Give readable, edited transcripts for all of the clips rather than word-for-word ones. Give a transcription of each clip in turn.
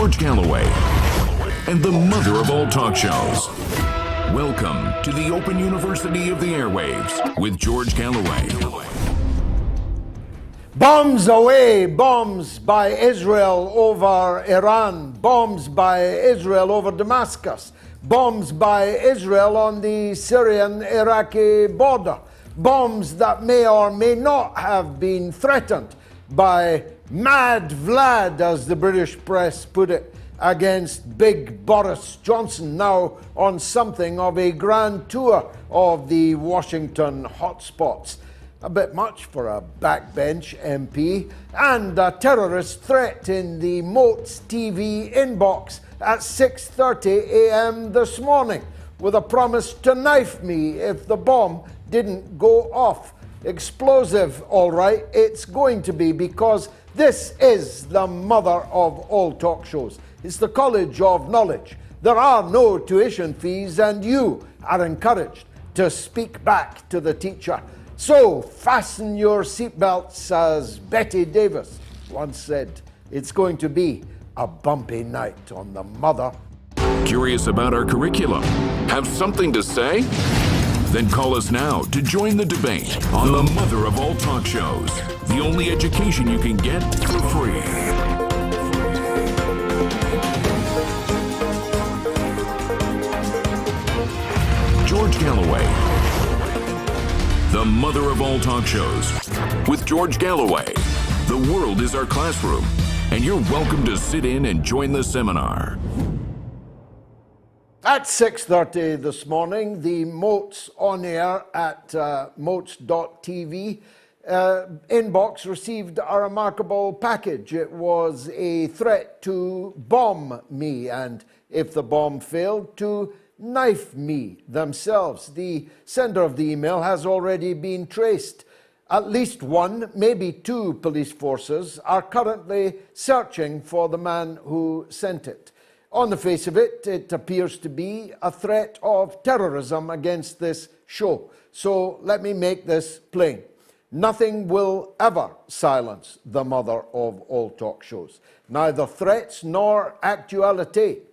George Galloway, and the mother of all talk shows. Welcome to the Open University of the Airwaves with George Galloway. Bombs away, bombs by Israel over Iran, bombs by Israel over Damascus, bombs by Israel on the Syrian-Iraqi border, bombs that may or may not have been threatened by Mad Vlad, as the British press put it, against big Boris Johnson, now on something of a grand tour of the Washington hotspots. A bit much for a backbench MP, and a terrorist threat in the MOATS TV inbox at 6:30 a.m. this morning, with a promise to knife me if the bomb didn't go off. Explosive, all right, it's going to be, because this is the mother of all talk shows. It's the College of Knowledge. There are no tuition fees, and you are encouraged to speak back to the teacher. So fasten your seatbelts, as Betty Davis once said. It's going to be a bumpy night on the mother. Curious about our curriculum? Have something to say? Then call us now to join the debate on the mother of all talk shows. The only education you can get for free. George Galloway, the mother of all talk shows. With George Galloway, the world is our classroom, and you're welcome to sit in and join the seminar. At 6:30 this morning, the MOATS on air at moats.tv inbox received a remarkable package. It was a threat to bomb me, and if the bomb failed, to knife me themselves. The sender of the email has already been traced. At least one, maybe two police forces are currently searching for the man who sent it. On the face of it, it appears to be a threat of terrorism against this show. So let me make this plain. Nothing will ever silence the mother of all talk shows. Neither threats nor actuality.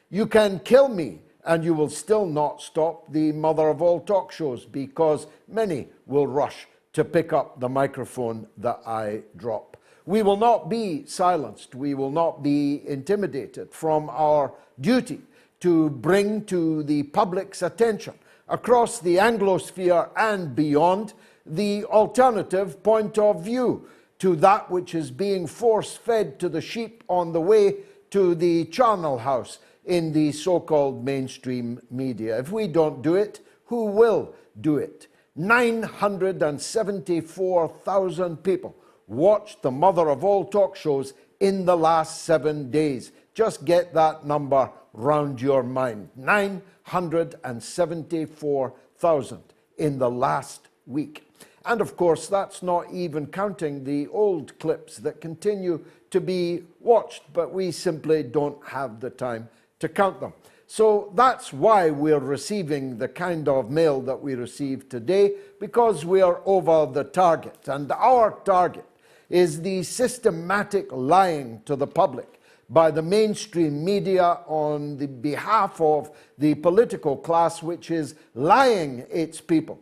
You can kill me, and you will still not stop the mother of all talk shows, because many will rush to pick up the microphone that I drop. We will not be silenced. We will not be intimidated from our duty to bring to the public's attention across the Anglosphere and beyond the alternative point of view to that which is being force-fed to the sheep on the way to the charnel house in the so-called mainstream media. If we don't do it, who will do it? 974,000 people watched the mother of all talk shows in the last 7 days. Just get that number round your mind. 974,000 in the last week. And of course, that's not even counting the old clips that continue to be watched, but we simply don't have the time to count them. So that's why we're receiving the kind of mail that we received today, because we are over the target. And our target is the systematic lying to the public by the mainstream media on the behalf of the political class, which is lying its people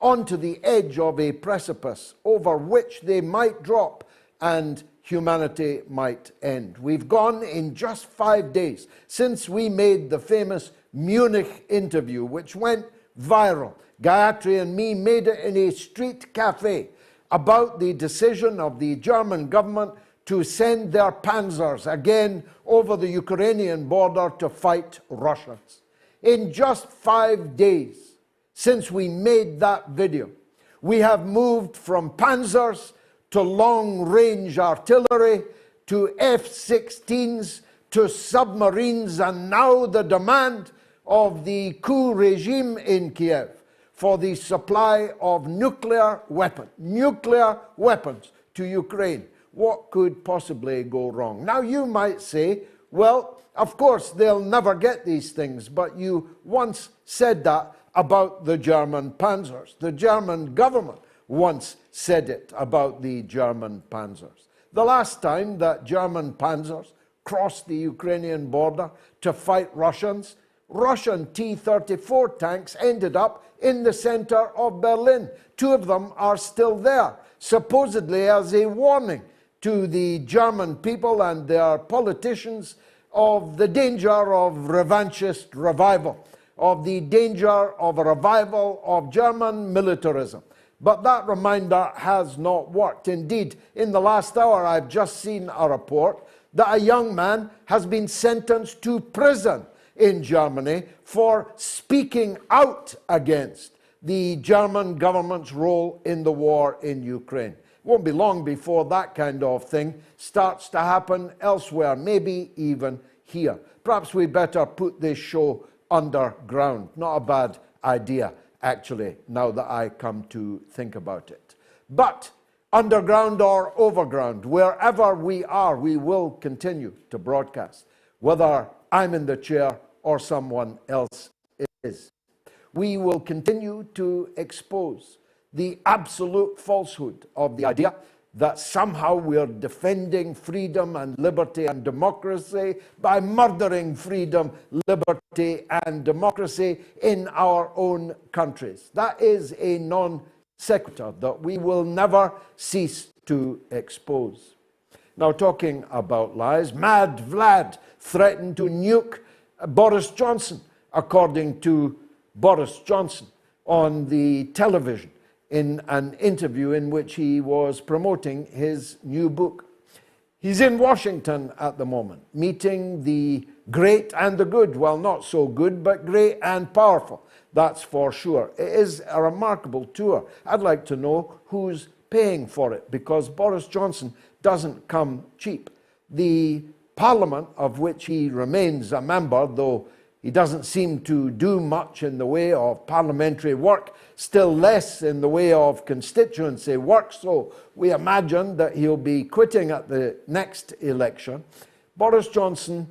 onto the edge of a precipice over which they might drop and humanity might end. We've gone in just 5 days since we made the famous Munich interview, which went viral. Gayatri and me made it in a street cafe about the decision of the German government to send their panzers again over the Ukrainian border to fight Russians. In just 5 days since we made that video, we have moved from panzers to long-range artillery, to F-16s, to submarines, and now the demand of the coup regime in Kiev for the supply of nuclear weapons to Ukraine. What could possibly go wrong? Now you might say, well, of course they'll never get these things, but you once said that about the German panzers. The German government once said it about the German panzers. The last time that German panzers cross the Ukrainian border to fight Russians. Russian T-34 tanks ended up in the center of Berlin. 2 of them are still there, supposedly as a warning to the German people and their politicians of the danger of revanchist revival, of the danger of a revival of German militarism. But that reminder has not worked. Indeed, in the last hour, I've just seen a report that a young man has been sentenced to prison in Germany for speaking out against the German government's role in the war in Ukraine. It won't be long before that kind of thing starts to happen elsewhere, maybe even here. Perhaps we better put this show underground. Not a bad idea, actually, now that I come to think about it. But underground or overground, wherever we are, we will continue to broadcast, whether I'm in the chair or someone else is. We will continue to expose the absolute falsehood of the idea that somehow we're defending freedom and liberty and democracy by murdering freedom, liberty and democracy in our own countries. That is a non sequitur that we will never cease to expose. Now, talking about lies, Mad Vlad threatened to nuke Boris Johnson, according to Boris Johnson, on the television in an interview in which he was promoting his new book. He's in Washington at the moment, meeting the great and the good. Well, not so good, but great and powerful, that's for sure. It is a remarkable tour. I'd like to know who's paying for it, because Boris Johnson doesn't come cheap. The Parliament, of which he remains a member, though he doesn't seem to do much in the way of parliamentary work, still less in the way of constituency work, so we imagine that he'll be quitting at the next election. Boris Johnson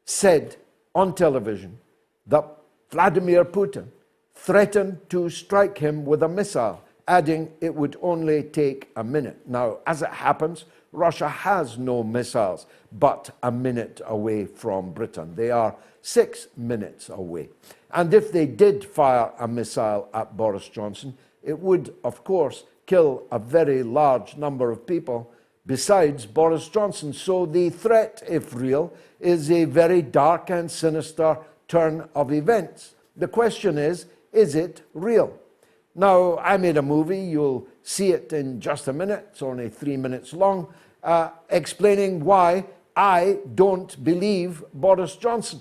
said on television that Vladimir Putin threatened to strike him with a missile, adding it would only take a minute. Now, as it happens, Russia has no missiles but a minute away from Britain. They are 6 minutes away. And if they did fire a missile at Boris Johnson, it would, of course, kill a very large number of people besides Boris Johnson. So the threat, if real, is a very dark and sinister turn of events. The question is it real? Now, I made a movie, you'll see it in just a minute, it's only 3 minutes long, explaining why I don't believe Boris Johnson.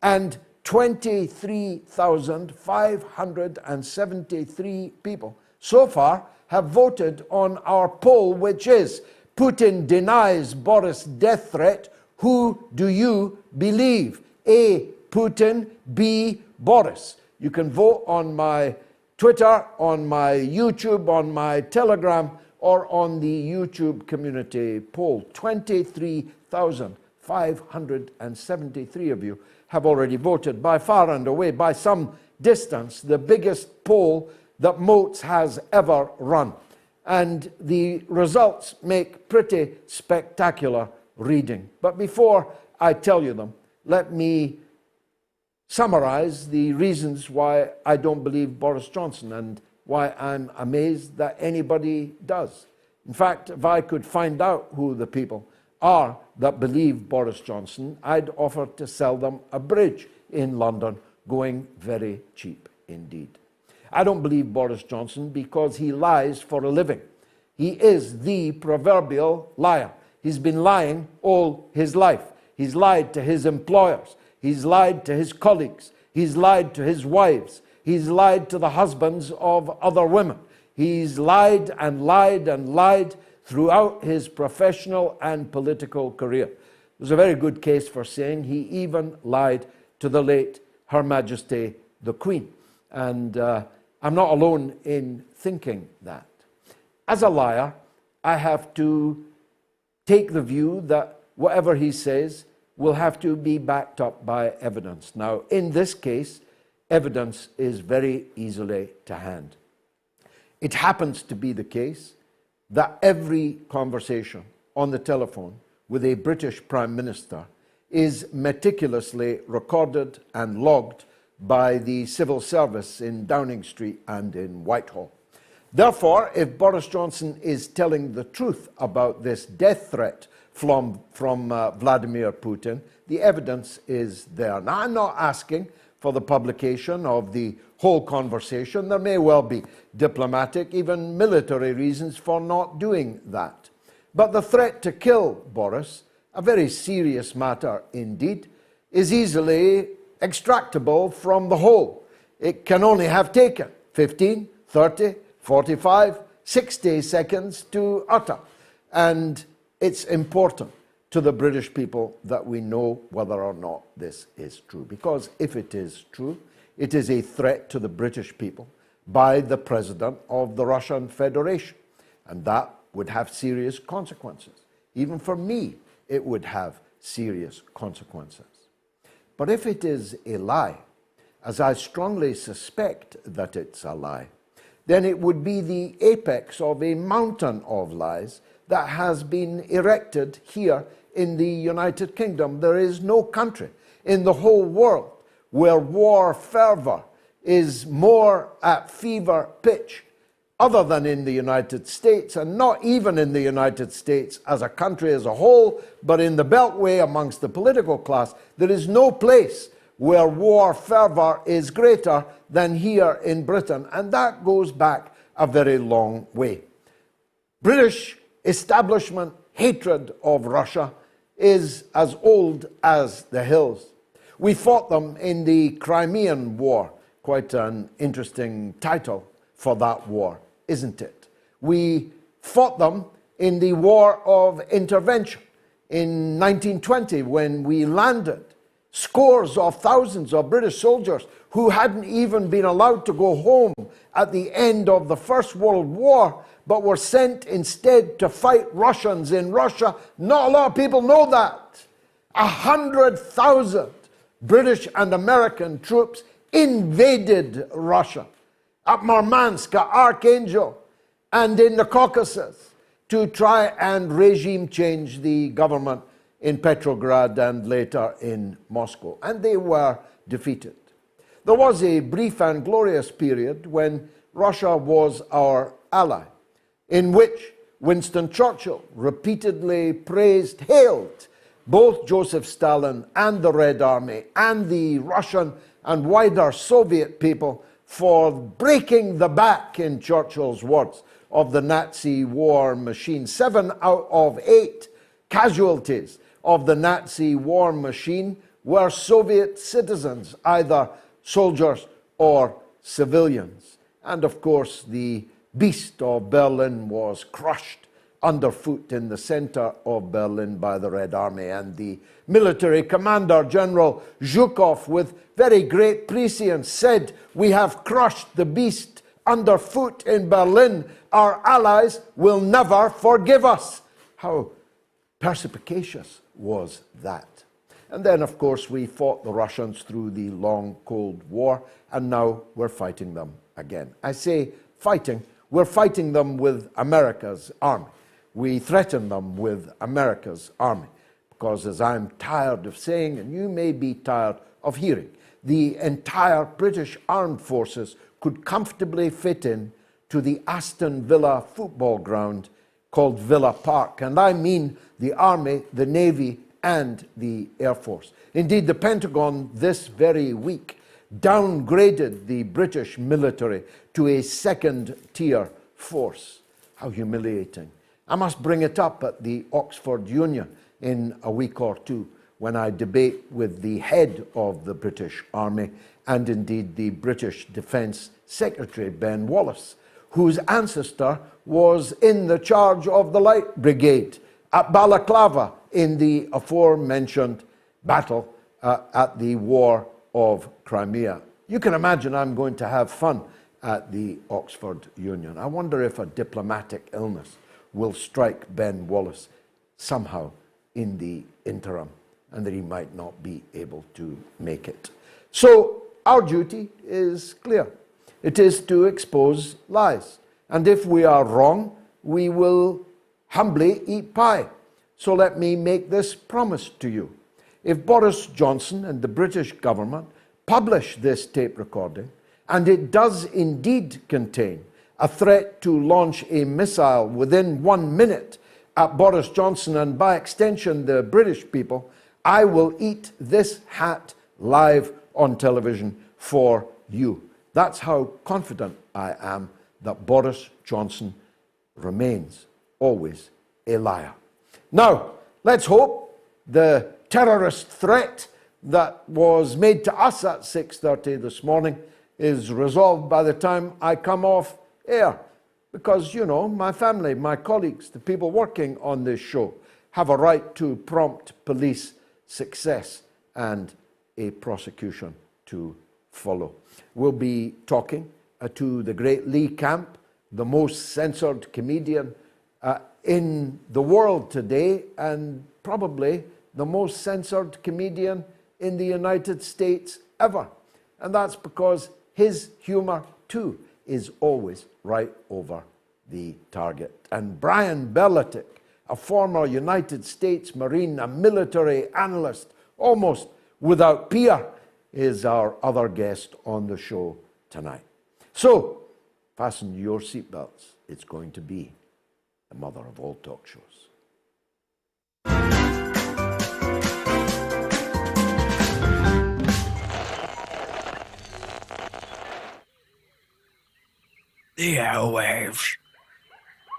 And 23,573 people so far have voted on our poll, which is Putin denies Boris death threat. Who do you believe? A, Putin, B, Boris. You can vote on my Twitter, on my YouTube, on my Telegram, or on the YouTube community poll. 23,573 of you have already voted, by far and away, by some distance, the biggest poll that MOATS has ever run. And the results make pretty spectacular reading. But before I tell you them, let me summarize the reasons why I don't believe Boris Johnson and why I'm amazed that anybody does. In fact, if I could find out who the people are that believe Boris Johnson, I'd offer to sell them a bridge in London, going very cheap indeed. I don't believe Boris Johnson because he lies for a living. He is the proverbial liar. He's been lying all his life. He's lied to his employers. He's lied to his colleagues. He's lied to his wives. He's lied to the husbands of other women. He's lied and lied and lied throughout his professional and political career. There's a very good case for saying he even lied to the late Her Majesty the Queen. And I'm not alone in thinking that. As a liar, I have to take the view that whatever he says will have to be backed up by evidence. Now, in this case, evidence is very easily to hand. It happens to be the case that every conversation on the telephone with a British Prime Minister is meticulously recorded and logged by the civil service in Downing Street and in Whitehall. Therefore, if Boris Johnson is telling the truth about this death threat from Vladimir Putin, the evidence is there. Now, I'm not asking for the publication of the whole conversation. There may well be diplomatic, even military reasons for not doing that. But the threat to kill Boris, a very serious matter indeed, is easily extractable from the whole. It can only have taken 15, 30, 45, 60 seconds to utter. And it's important to the British people that we know whether or not this is true. Because if it is true, it is a threat to the British people by the President of the Russian Federation. And that would have serious consequences. Even for me, it would have serious consequences. But if it is a lie, as I strongly suspect that it's a lie, then it would be the apex of a mountain of lies that has been erected here in the United Kingdom. There is no country in the whole world where war fervor is more at fever pitch other than in the United States, and not even in the United States as a country as a whole, but in the Beltway amongst the political class. There is no place where war fervor is greater than here in Britain, and that goes back a very long way. British establishment hatred of Russia is as old as the hills. We fought them in the Crimean War, quite an interesting title for that war, isn't it? We fought them in the War of Intervention in 1920 when we landed scores of thousands of British soldiers who hadn't even been allowed to go home at the end of the First World War, but were sent instead to fight Russians in Russia. Not a lot of people know that. 100,000 British and American troops invaded Russia at Murmansk, at Archangel, and in the Caucasus to try and regime change the government in Petrograd and later in Moscow. And they were defeated. There was a brief and glorious period when Russia was our ally, in which Winston Churchill repeatedly praised, hailed both Joseph Stalin and the Red Army and the Russian and wider Soviet people for breaking the back, in Churchill's words, of the Nazi war machine. 7 out of 8 casualties of the Nazi war machine were Soviet citizens, either soldiers or civilians. And of course, the beast of Berlin was crushed underfoot in the center of Berlin by the Red Army, and the military commander, General Zhukov, with very great prescience said, "We have crushed the beast underfoot in Berlin. Our allies will never forgive us." How perspicacious was that? And then, of course, we fought the Russians through the long Cold War, and now we're fighting them again. I say fighting. We're fighting them with America's army. We threaten them with America's army because, as I'm tired of saying, and you may be tired of hearing, the entire British armed forces could comfortably fit in to the Aston Villa football ground called Villa Park. And I mean the Army, the Navy, and the Air Force. Indeed, the Pentagon this very week downgraded the British military to a second-tier force. How humiliating. I must bring it up at the Oxford Union in a week or two when I debate with the head of the British Army and indeed the British Defence Secretary, Ben Wallace, whose ancestor was in the charge of the Light Brigade at Balaclava in the aforementioned battle at the War of Crimea. You can imagine I'm going to have fun at the Oxford Union. I wonder if a diplomatic illness will strike Ben Wallace somehow in the interim, and that he might not be able to make it. So our duty is clear. It is to expose lies. And if we are wrong, we will humbly eat pie. So let me make this promise to you. if Boris Johnson and the British government publish this tape recording, and it does indeed contain a threat to launch a missile within 1 minute at Boris Johnson and by extension the British people, I will eat this hat live on television for you. That's how confident I am that Boris Johnson remains always a liar. Now, let's hope the terrorist threat that was made to us at 6:30 this morning is resolved by the time I come off air. Because, you know, my family, my colleagues, the people working on this show have a right to prompt police success and a prosecution to follow. We'll be talking to the great Lee Camp, the most censored comedian in the world today, and probably the most censored comedian in the United States ever. And that's because his humor, too, is always right over the target. And Brian Berletic, a former United States Marine, a military analyst, almost without peer, is our other guest on the show tonight. So, fasten your seatbelts. It's going to be the mother of all talk shows. The airwaves.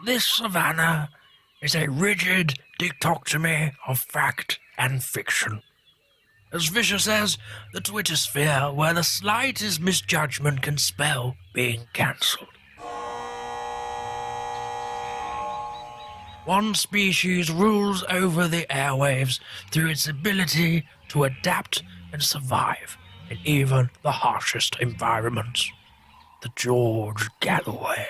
This savannah is a rigid dichotomy of fact and fiction. As Fisher says, the Twitter sphere where the slightest misjudgment can spell being cancelled. One species rules over the airwaves through its ability to adapt and survive in even the harshest environments. The George Galloway.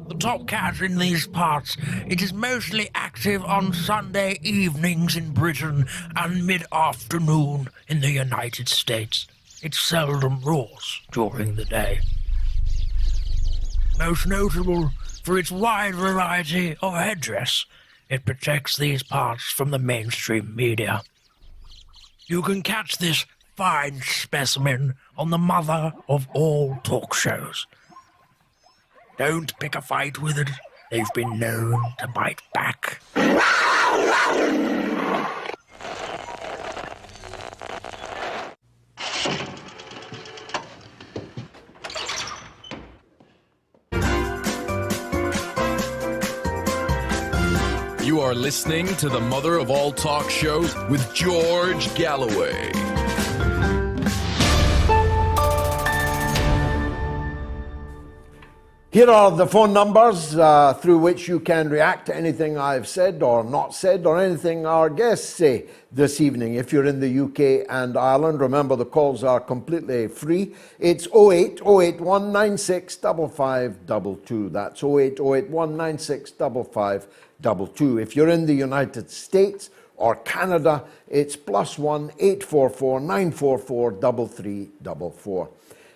The top cat in these parts, it is mostly active on Sunday evenings in Britain and mid-afternoon in the United States. It seldom roars during the day. Most notable for its wide variety of headdress, it protects these parts from the mainstream media. You can catch this fine specimen on the mother of all talk shows. Don't pick a fight with it. They've been known to bite back. You are listening to the mother of all talk shows with George Galloway. Here are the phone numbers through which you can react to anything I've said or not said or anything our guests say this evening. If you're in the UK and Ireland, remember the calls are completely free. It's 08 081 96 5522. That's 08 081 96 5522. If you're in the United States or Canada, it's +1 844 944 3344.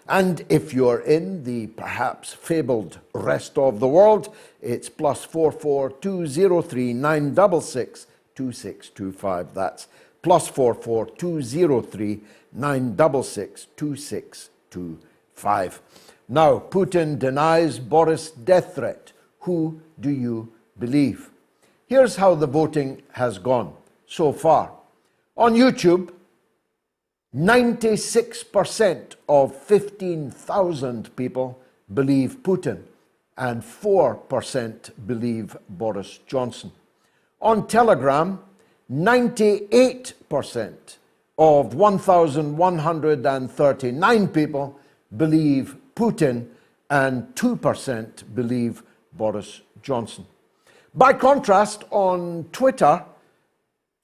And if you're in the perhaps fabled rest of the world, it's +44 203 966 2625. That's +44 203 966 2625. Now, Putin denies Boris' death threat. Who do you believe? Here's how the voting has gone so far. On YouTube, 96% of 15,000 people believe Putin and 4% believe Boris Johnson. On Telegram, 98% of 1,139 people believe Putin and 2% believe Boris Johnson. By contrast, on Twitter,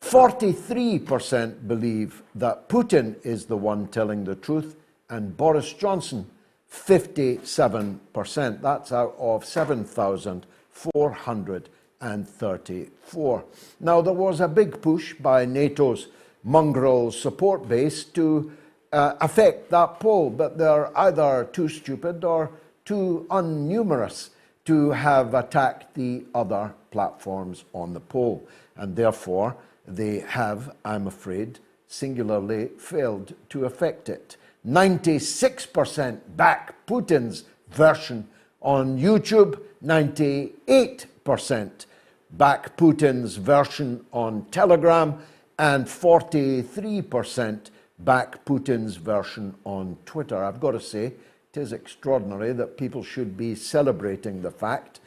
43% believe that Putin is the one telling the truth, and Boris Johnson, 57%. That's out of 7,434. Now, there was a big push by NATO's mongrel support base to affect that poll, but they're either too stupid or too unnumerous to have attacked the other platforms on the poll. And therefore, they have, I'm afraid, singularly failed to affect it. 96% back Putin's version on YouTube, 98% back Putin's version on Telegram, and 43% back Putin's version on Twitter. I've got to say, it is extraordinary that people should be celebrating the fact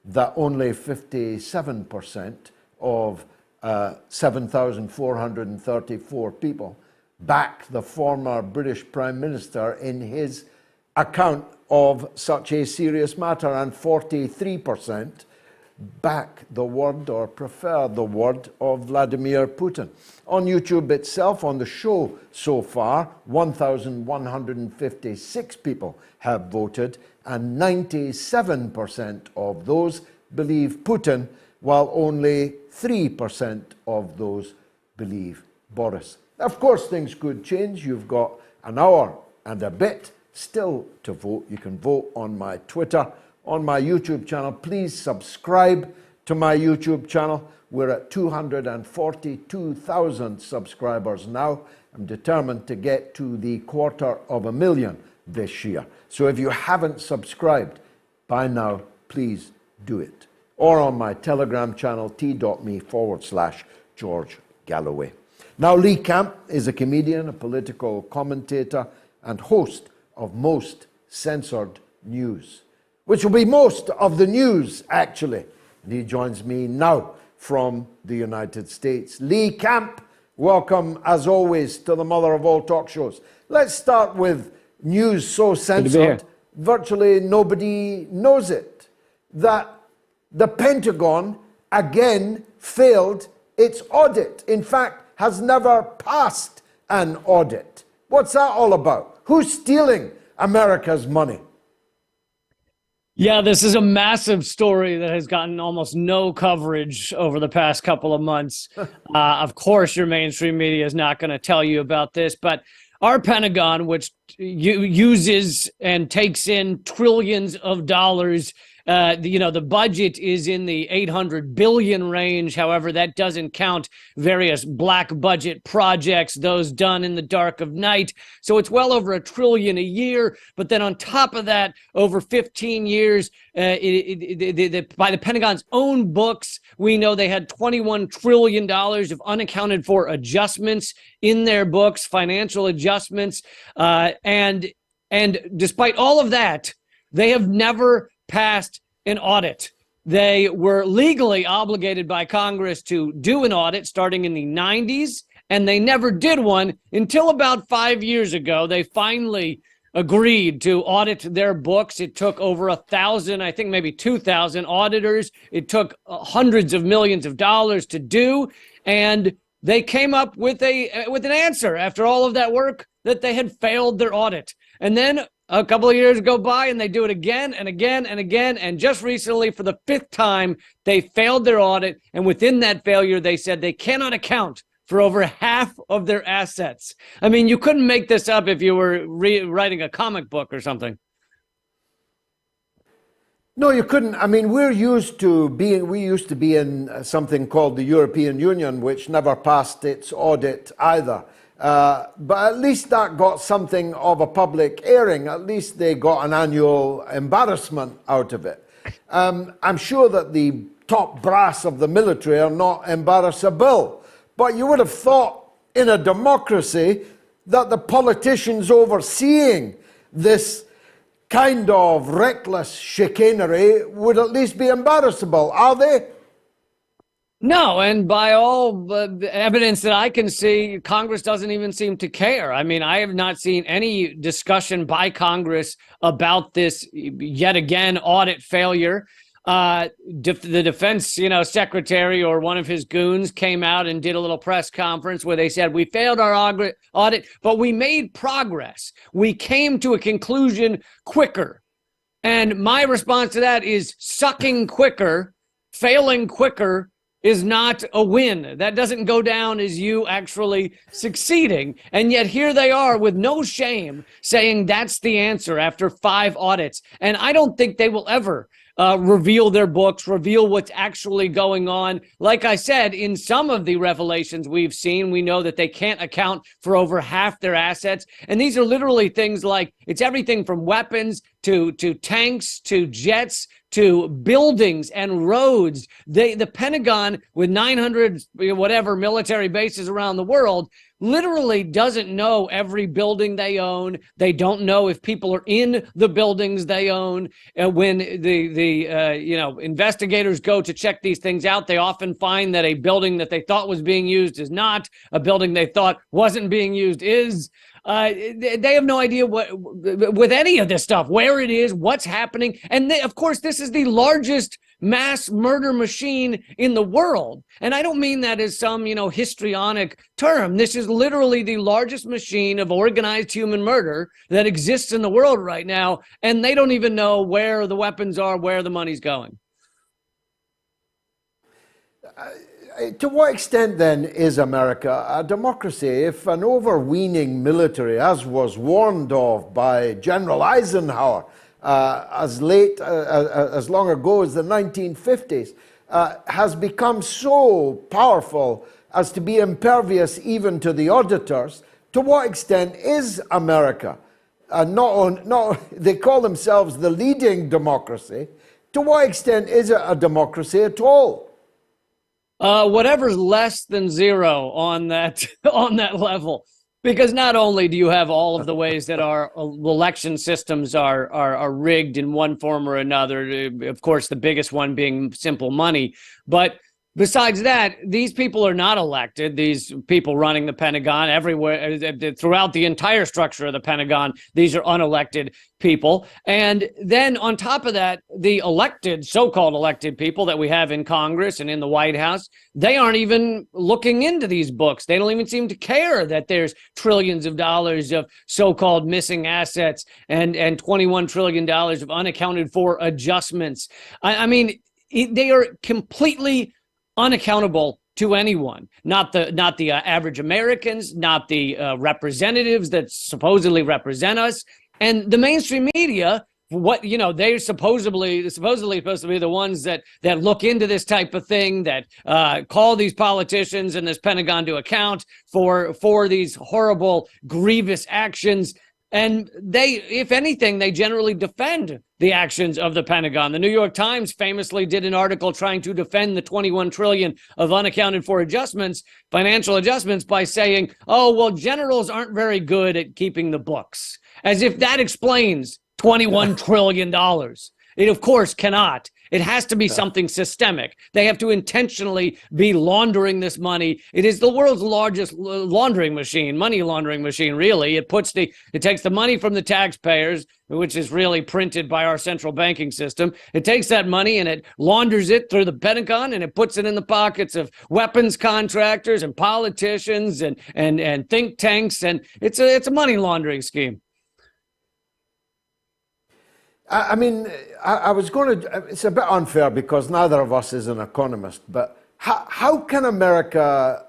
that only 57% of 7,434 people back the former British Prime Minister in his account of such a serious matter, and 43% back the word or prefer the word of Vladimir Putin. On YouTube itself, on the show so far, 1,156 people have voted, and 97% of those believe Putin, while only 3% of those believe Boris. Of course, things could change. You've got an hour and a bit still to vote. You can vote on my Twitter, on my YouTube channel. Please subscribe to my YouTube channel. We're at 242,000 subscribers now. I'm determined to get to the 250,000 this year. So if you haven't subscribed by now, please do it. Or on my Telegram channel, t.me/George Galloway. Now, Lee Camp is a comedian, a political commentator, and host of Most Censored News, which will be most of the news, actually. And he joins me now from the United States. Lee Camp, welcome, as always, to the mother of all talk shows. Let's start with news so censored, virtually nobody knows it, that the Pentagon again failed its audit. In fact, has never passed an audit. What's that all about? Who's stealing America's money? Yeah, this is a massive story that has gotten almost no coverage over the past couple of months. Of course, your mainstream media is not going to tell you about this, but our Pentagon, which uses and takes in trillions of dollars, the budget is in the 800 billion range. However, that doesn't count various black budget projects, those done in the dark of night. So it's well over $1 trillion a year. But then on top of that, over 15 years, by the Pentagon's own books, we know they had $21 trillion of unaccounted for adjustments in their books, financial adjustments. And despite all of that, they have never passed an audit. They were legally obligated by Congress to do an audit starting in the 90s, and they never did one until about 5 years ago. They finally agreed to audit their books. It took over 1,000, I think maybe 2,000 auditors. It took hundreds of millions of dollars to do, and they came up with an answer after all of that work that they had failed their audit. And then a couple of years go by and they do it again and again and again. And just recently, for the 5th time, they failed their audit. And within that failure, they said they cannot account for over half of their assets. I mean, you couldn't make this up if you were writing a comic book or something. No, you couldn't. I mean, we used to be in something called the European Union, which never passed its audit either. But at least that got something of a public airing. At least they got an annual embarrassment out of it. I'm sure that the top brass of the military are not embarrassable. But you would have thought in a democracy that the politicians overseeing this kind of reckless chicanery would at least be embarrassable. Are they? No, and by all the evidence that I can see, Congress doesn't even seem to care. I mean, I have not seen any discussion by Congress about this yet again audit failure. The defense, secretary or one of his goons came out and did a little press conference where they said, we failed our audit, but we made progress. We came to a conclusion quicker. And my response to that is sucking quicker, failing quicker is not a win. That doesn't go down as you actually succeeding. And yet here they are with no shame saying that's the answer after 5 audits. And I don't think they will ever reveal their books, reveal what's actually going on. Like I said, in some of the revelations we've seen, we know that they can't account for over half their assets. And these are literally things like, it's everything from weapons to tanks to jets to buildings and roads. The Pentagon, with 900 whatever military bases around the world, literally doesn't know every building they own. They don't know if people are in the buildings they own. When the investigators go to check these things out, they often find that a building that they thought was being used is not. A building they thought wasn't being used is. They have no idea what with any of this stuff, where it is, what's happening. And of course, this is the largest mass murder machine in the world. And I don't mean that as some, histrionic term. This is literally the largest machine of organized human murder that exists in the world right now. And they don't even know where the weapons are, where the money's going. To what extent, then, is America a democracy? If an overweening military, as was warned of by General Eisenhower as long ago as the 1950s, has become so powerful as to be impervious even to the auditors, to what extent is America, they call themselves the leading democracy, to what extent is it a democracy at all? Whatever's less than zero on that level, because not only do you have all of the ways that our election systems are rigged in one form or another, of course the biggest one being simple money, but besides that, these people are not elected. These people running the Pentagon everywhere, throughout the entire structure of the Pentagon, these are unelected people. And then on top of that, the elected, so-called elected people that we have in Congress and in the White House, they aren't even looking into these books. They don't even seem to care that there's trillions of dollars of so-called missing assets and $21 trillion of unaccounted for adjustments. I mean, they are completely unaccountable to anyone, not the average Americans, not the representatives that supposedly represent us, and the mainstream media. They're supposedly supposed to be the ones that look into this type of thing, that call these politicians and this Pentagon to account for these horrible, grievous actions. And they, if anything, they generally defend the actions of the Pentagon. The New York Times famously did an article trying to defend the 21 trillion of unaccounted for adjustments, financial adjustments, by saying, oh, well, generals aren't very good at keeping the books, as if that explains $21 trillion. It, of course, cannot. It has to be something systemic. They have to intentionally be laundering this money. It is the world's largest laundering machine, money laundering machine, really. It takes the money from the taxpayers, which is really printed by our central banking system. It takes that money and it launders it through the Pentagon, and it puts it in the pockets of weapons contractors and politicians and think tanks, and it's a money laundering scheme. I mean, I was going to, it's a bit unfair because neither of us is an economist, but how can America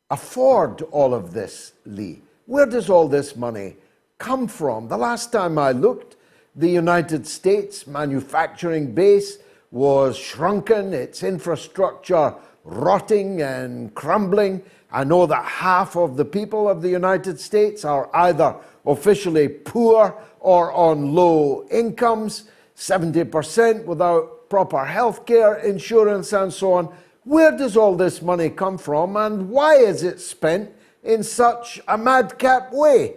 afford all of this, Lee? Where does all this money come from? The last time I looked, the United States manufacturing base was shrunken, its infrastructure rotting and crumbling. I know that half of the people of the United States are either officially poor or on low incomes, 70% without proper health care, insurance, and so on. Where does all this money come from, and why is it spent in such a madcap way?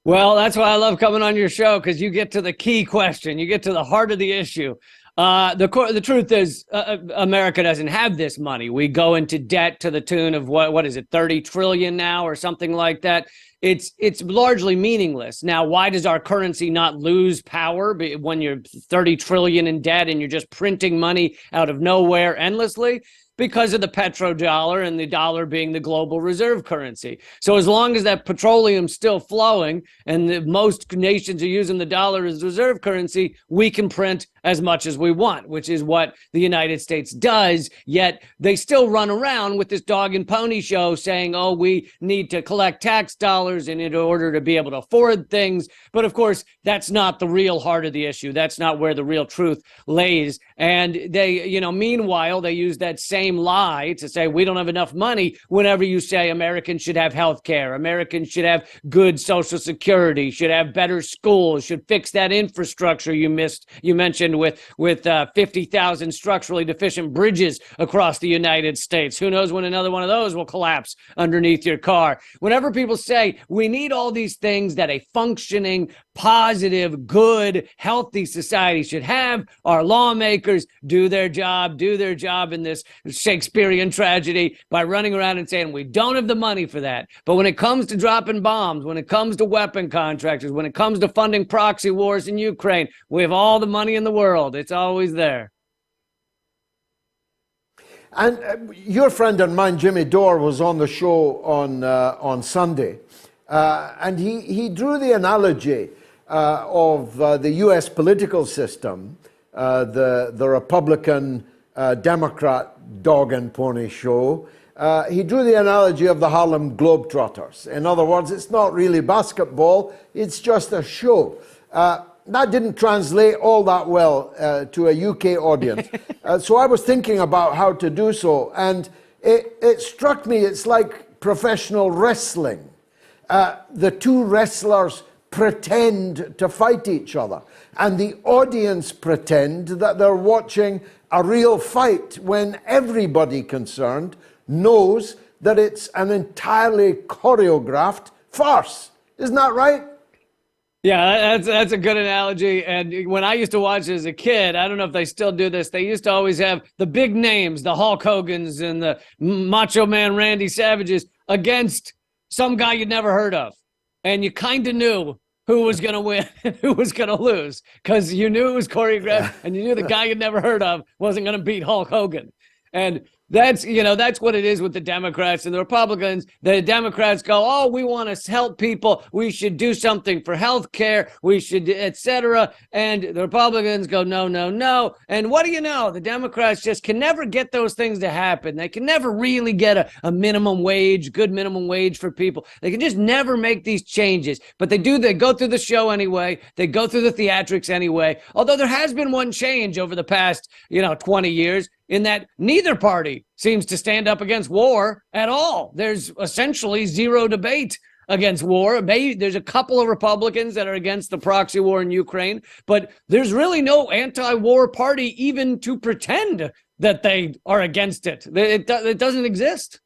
Well, that's why I love coming on your show, because you get to the key question. You get to the heart of the issue. The truth is, America doesn't have this money. We go into debt to the tune of what is it, 30 trillion now or something like that. It's largely meaningless. Now, why does our currency not lose power when you're 30 trillion in debt and you're just printing money out of nowhere endlessly? because of the petrodollar and the dollar being the global reserve currency. So as long as that petroleum's still flowing and most nations are using the dollar as reserve currency, we can print as much as we want, which is what the United States does. Yet they still run around with this dog and pony show saying, oh, we need to collect tax dollars in order to be able to afford things. But of course, that's not the real heart of the issue. That's not where the real truth lays. And they, meanwhile, they use that same lie to say we don't have enough money whenever you say Americans should have health care, Americans should have good Social Security, should have better schools, should fix that infrastructure you mentioned with 50,000 structurally deficient bridges across the United States. Who knows when another one of those will collapse underneath your car? Whenever people say we need all these things that a functioning, positive, good, healthy society should have, our lawmakers do their job in this Shakespearean tragedy by running around and saying we don't have the money for that. But when it comes to dropping bombs, when it comes to weapon contractors, when it comes to funding proxy wars in Ukraine, we have all the money in the world. It's always there. And your friend and mine, Jimmy Dore, was on the show on Sunday, and he drew the analogy of the U.S. political system, the Republican Democrat dog and pony show. He drew the analogy of the Harlem Globetrotters. In other words, it's not really basketball, it's just a show. That didn't translate all that well to a UK audience. So I was thinking about how to do so, and it struck me it's like professional wrestling. The two wrestlers pretend to fight each other, and the audience pretend that they're watching a real fight when everybody concerned knows that it's an entirely choreographed farce. Isn't that right? Yeah, that's a good analogy. And when I used to watch as a kid, I don't know if they still do this, they used to always have the big names, the Hulk Hogans and the Macho Man Randy Savages against some guy you'd never heard of. And you kind of knew who was going to win and who was going to lose because you knew it was choreographed and you knew the guy you'd never heard of wasn't going to beat Hulk Hogan. And that's what it is with the Democrats and the Republicans. The Democrats go, oh, we want to help people. We should do something for health care. We should, et cetera. And the Republicans go, no, no, no. And what do you know? The Democrats just can never get those things to happen. They can never really get a minimum wage, good minimum wage for people. They can just never make these changes. But they go through the show anyway. They go through the theatrics anyway. Although there has been one change over the past, 20 years. In that neither party seems to stand up against war at all. There's essentially zero debate against war. Maybe there's a couple of Republicans that are against the proxy war in Ukraine, but there's really no anti-war party even to pretend that they are against it. It doesn't exist.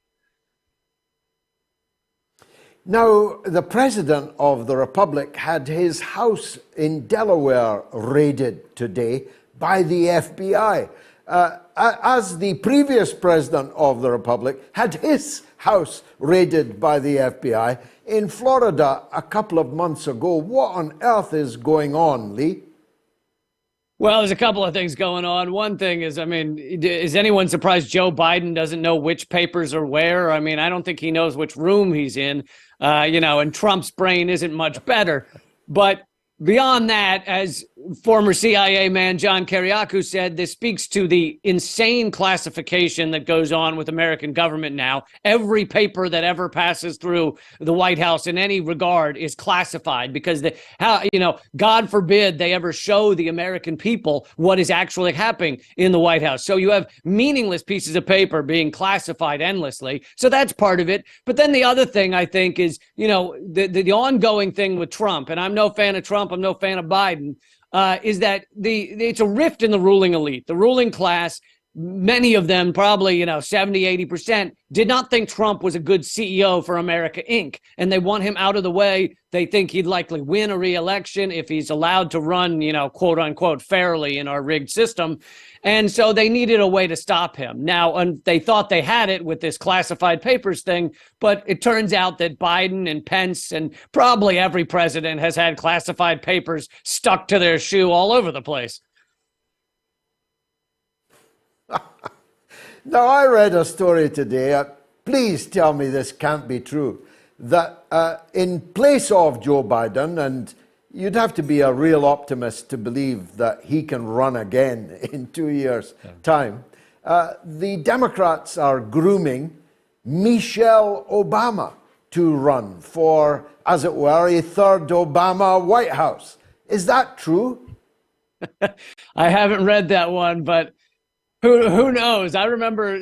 Now, the president of the Republic had his house in Delaware raided today by the FBI. As the previous president of the Republic had his house raided by the FBI in Florida a couple of months ago. What on earth is going on, Lee? Well, there's a couple of things going on. One thing is, is anyone surprised Joe Biden doesn't know which papers are where? I don't think he knows which room he's in, and Trump's brain isn't much better. But beyond that, as former CIA man John Kiriakou said, this speaks to the insane classification that goes on with American government now. Every paper that ever passes through the White House in any regard is classified because God forbid they ever show the American people what is actually happening in the White House. So you have meaningless pieces of paper being classified endlessly. So that's part of it. But then the other thing I think is, the ongoing thing with Trump, and I'm no fan of Trump, I'm no fan of Biden, is that it's a rift in the ruling elite. The ruling class, many of them, probably 70, 80%, did not think Trump was a good CEO for America, Inc. And they want him out of the way. They think he'd likely win a re-election if he's allowed to run, quote unquote, fairly in our rigged system. And so they needed a way to stop him. Now, and they thought they had it with this classified papers thing, but it turns out that Biden and Pence and probably every president has had classified papers stuck to their shoe all over the place. Now, I read a story today, please tell me this can't be true, that in place of Joe Biden, and you'd have to be a real optimist to believe that he can run again in 2 years' time, the Democrats are grooming Michelle Obama to run for, as it were, a third Obama White House. Is that true? I haven't read that one, but who knows? I remember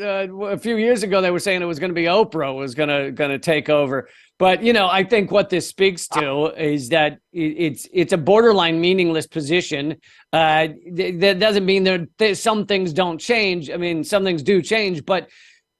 a few years ago they were saying it was going to be Oprah was going to take over. But you know, I think what this speaks to is that it's a borderline meaningless position. That doesn't mean some things don't change. I mean, some things do change, but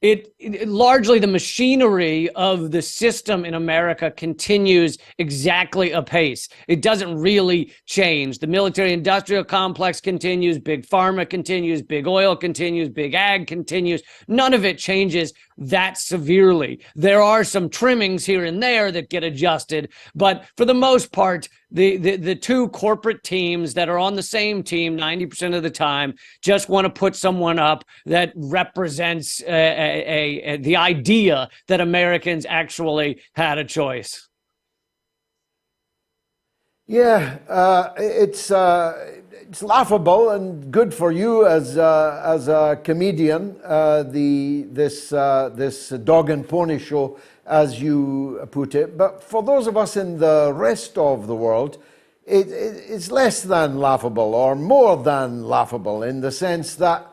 it largely the machinery of the system in America continues exactly apace. It doesn't really change. The military-industrial complex continues, big pharma continues, big oil continues, big ag continues. None of it changes that severely. There are some trimmings here and there that get adjusted, but for the most part, the two corporate teams that are on the same team 90% of the time just want to put someone up that represents the idea that Americans actually had a choice. Yeah, it's laughable and good for you as a comedian. This dog and pony show, as you put it. But for those of us in the rest of the world, it's less than laughable, or more than laughable, in the sense that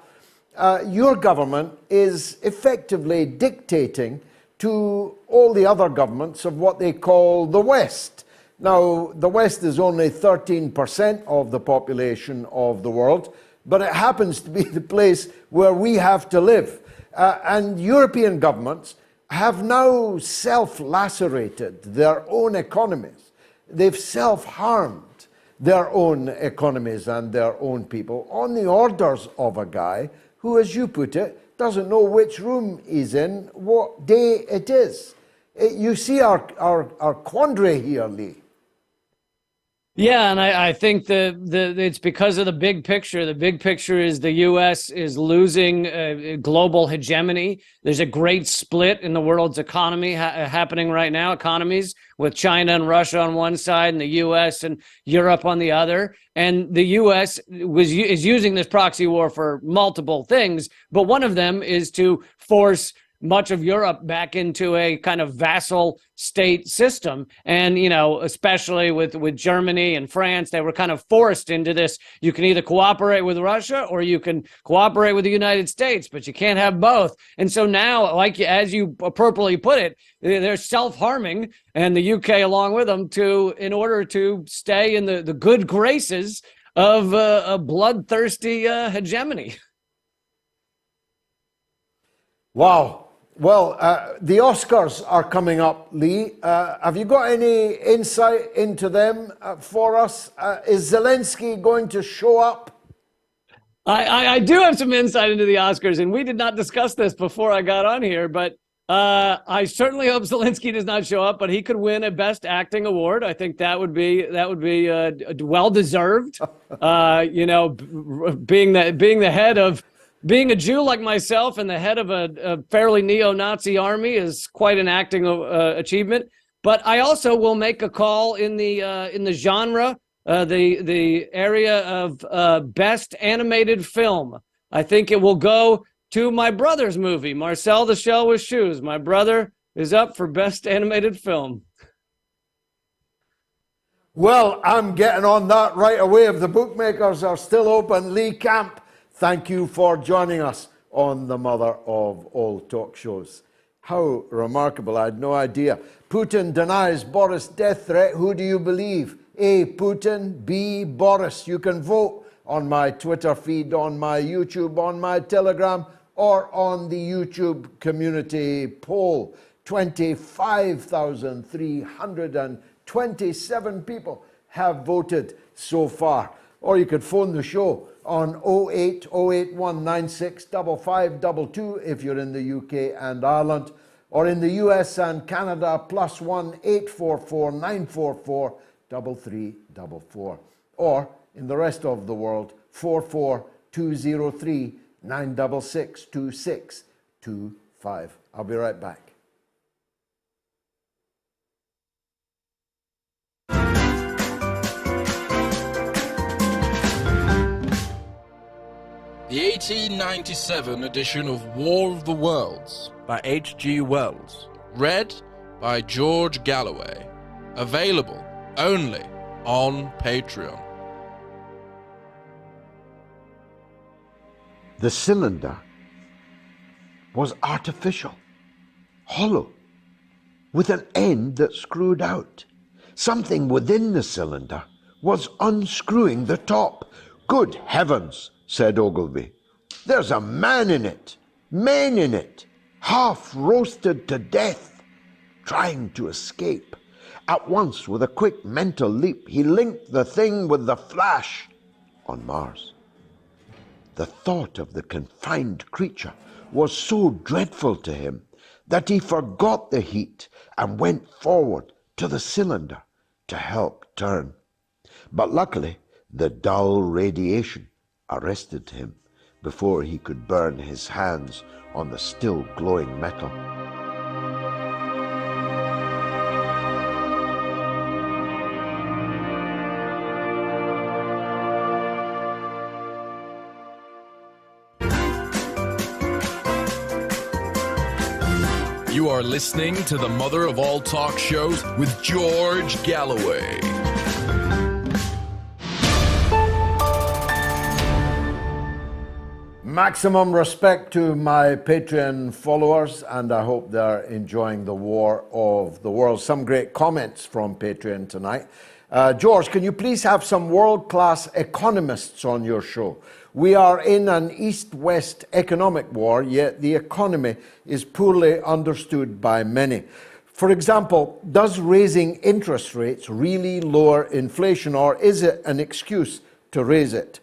your government is effectively dictating to all the other governments of what they call the West. Now, the West is only 13% of the population of the world, but it happens to be the place where we have to live. And European governments have now self-lacerated their own economies. They've self-harmed their own economies and their own people on the orders of a guy who, as you put it, doesn't know which room he's in, what day it is. You see our quandary here, Lee. Yeah, and I think it's because of the big picture. The big picture is the U.S. is losing global hegemony. There's a great split in the world's economy happening right now, economies, with China and Russia on one side and the U.S. and Europe on the other. And the U.S. is using this proxy war for multiple things, but one of them is to force much of Europe back into a kind of vassal state system. And, you know, especially with Germany and France, they were kind of forced into this. You can either cooperate with Russia or you can cooperate with the United States, but you can't have both. And so now, as you appropriately put it, they're self-harming, and the UK along with them, in order to stay in the good graces of a bloodthirsty hegemony. Wow. Well, the Oscars are coming up, Lee. Have you got any insight into them for us? Is Zelensky going to show up? I do have some insight into the Oscars, and we did not discuss this before I got on here, but I certainly hope Zelensky does not show up, but he could win a Best Acting award. I think that would be well deserved. You know, being the head of. Being a Jew like myself and the head of a fairly neo-Nazi army is quite an acting achievement. But I also will make a call in the genre, the area of best animated film. I think it will go to my brother's movie, Marcel the Shell with Shoes. My brother is up for best animated film. Well, I'm getting on that right away. If the bookmakers are still open, Lee Camp, thank you for joining us on the mother of all talk shows. How remarkable, I had no idea. Putin denies Boris' death threat. Who do you believe? A, Putin, B, Boris. You can vote on my Twitter feed, on my YouTube, on my Telegram, or on the YouTube community poll. 25,327 people have voted so far. Or you could phone the show on 08081965522 if you're in the UK and Ireland, or in the US and Canada, +1 844 944 3344, or in the rest of the world, 44203 966 2625. I'll be right back. The 1897 edition of War of the Worlds by H.G. Wells. Read by George Galloway. Available only on Patreon. The cylinder was artificial, hollow, with an end that screwed out. Something within the cylinder was unscrewing the top. Good heavens, said Ogilvy. There's a man in it, men in it, half roasted to death, trying to escape. At once, with a quick mental leap, he linked the thing with the flash on Mars. The thought of the confined creature was so dreadful to him that he forgot the heat and went forward to the cylinder to help turn. But luckily, the dull radiation arrested him before he could burn his hands on the still glowing metal. You are listening to the mother of all talk shows with George Galloway. Maximum respect to my Patreon followers, and I hope they're enjoying the War of the Worlds. Some great comments from Patreon tonight. George, can you please have some world-class economists on your show? We are in an East-West economic war, yet the economy is poorly understood by many. For example, does raising interest rates really lower inflation, or is it an excuse to raise it?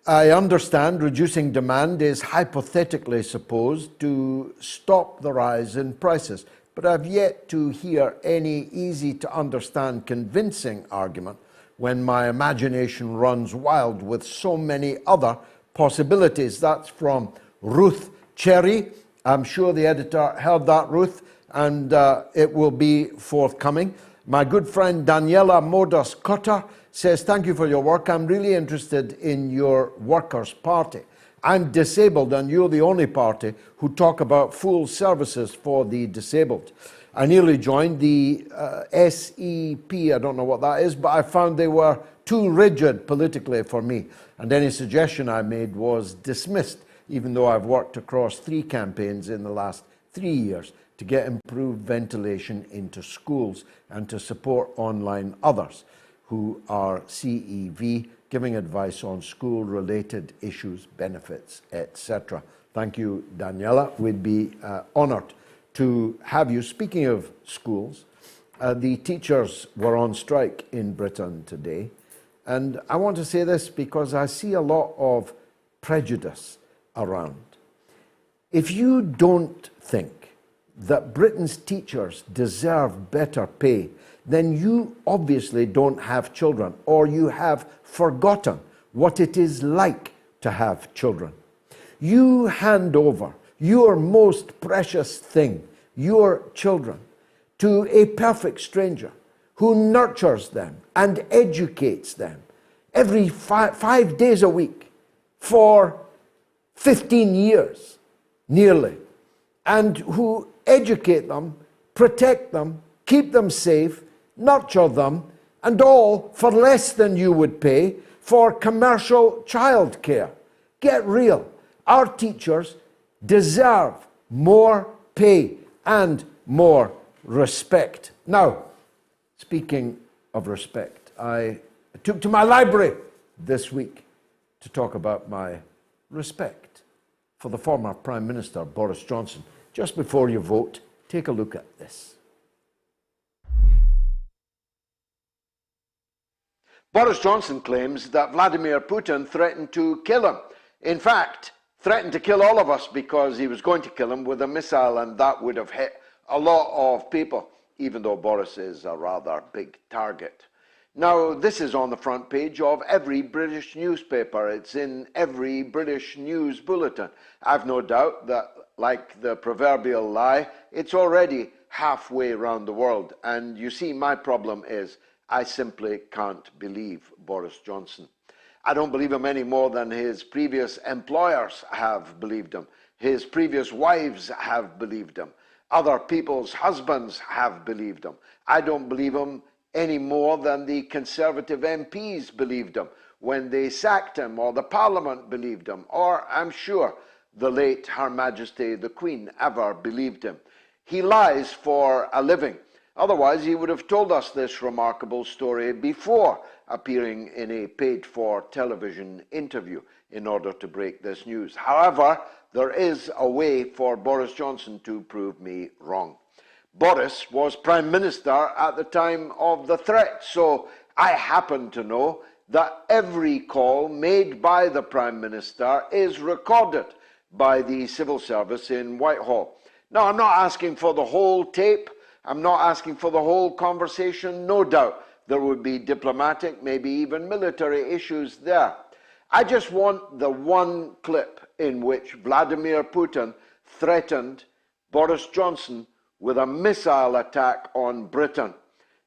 I understand reducing demand is hypothetically supposed to stop the rise in prices, but I've yet to hear any easy-to-understand convincing argument when my imagination runs wild with so many other possibilities. That's from Ruth Cherry. I'm sure the editor heard that, Ruth, and it will be forthcoming. My good friend Daniela Modas Cutter says, thank you for your work. I'm really interested in your Workers' Party. I'm disabled, and you're the only party who talk about full services for the disabled. I nearly joined the SEP, I don't know what that is, but I found they were too rigid politically for me, and any suggestion I made was dismissed, even though I've worked across 3 campaigns in the last 3 years to get improved ventilation into schools and to support online others who are CEV, giving advice on school-related issues, benefits, etc. Thank you, Daniela. We'd be honoured to have you. Speaking of schools, the teachers were on strike in Britain today. And I want to say this because I see a lot of prejudice around. If you don't think that Britain's teachers deserve better pay, then you obviously don't have children, or you have forgotten what it is like to have children. You hand over your most precious thing, your children, to a perfect stranger who nurtures them and educates them every 5 days a week for 15 years, nearly, and who educate them, protect them, keep them safe, nurture them, and all for less than you would pay for commercial childcare. Get real. Our teachers deserve more pay and more respect. Now, speaking of respect, I took to my library this week to talk about my respect for the former Prime Minister, Boris Johnson. Just before you vote, take a look at this. Boris Johnson claims that Vladimir Putin threatened to kill him. In fact, threatened to kill all of us because he was going to kill him with a missile, and that would have hit a lot of people, even though Boris is a rather big target. Now, this is on the front page of every British newspaper. It's in every British news bulletin. I've no doubt that, like the proverbial lie, it's already halfway around the world. And you see, my problem is I simply can't believe Boris Johnson. I don't believe him any more than his previous employers have believed him. His previous wives have believed him. Other people's husbands have believed him. I don't believe him any more than the Conservative MPs believed him when they sacked him, or the Parliament believed him, or I'm sure the late Her Majesty the Queen ever believed him. He lies for a living. Otherwise, he would have told us this remarkable story before appearing in a paid-for television interview in order to break this news. However, there is a way for Boris Johnson to prove me wrong. Boris was Prime Minister at the time of the threat, so I happen to know that every call made by the Prime Minister is recorded by the civil service in Whitehall. Now, I'm not asking for the whole tape. I'm not asking for the whole conversation. No doubt there would be diplomatic, maybe even military issues there. I just want the one clip in which Vladimir Putin threatened Boris Johnson with a missile attack on Britain.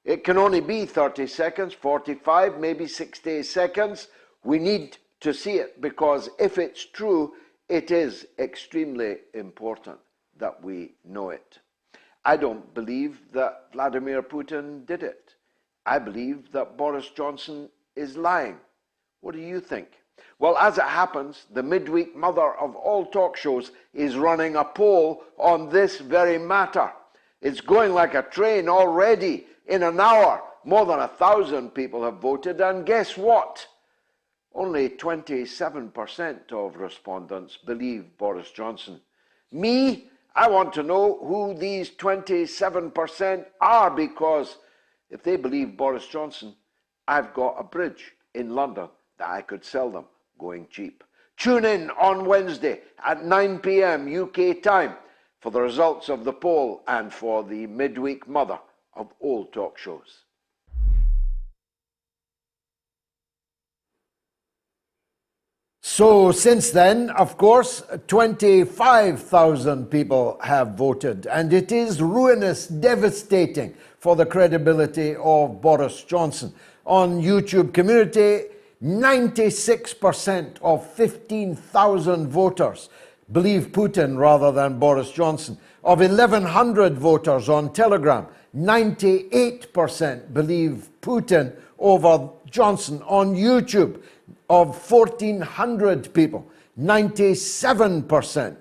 It can only be 30 seconds, 45, maybe 60 seconds. We need to see it, because if it's true, it is extremely important that we know it. I don't believe that Vladimir Putin did it. I believe that Boris Johnson is lying. What do you think? Well, as it happens, the midweek mother of all talk shows is running a poll on this very matter. It's going like a train already. In an hour, more than 1,000 people have voted, and guess what? Only 27% of respondents believe Boris Johnson. Me, I want to know who these 27% are, because if they believe Boris Johnson, I've got a bridge in London that I could sell them going cheap. Tune in on Wednesday at 9 p.m. UK time for the results of the poll and for the midweek mother of all talk shows. So since then, of course, 25,000 people have voted, and it is ruinous, devastating for the credibility of Boris Johnson. On YouTube community, 96% of 15,000 voters believe Putin rather than Boris Johnson. Of 1,100 voters on Telegram, 98% believe Putin over Johnson. On YouTube, of 1,400 people, 97%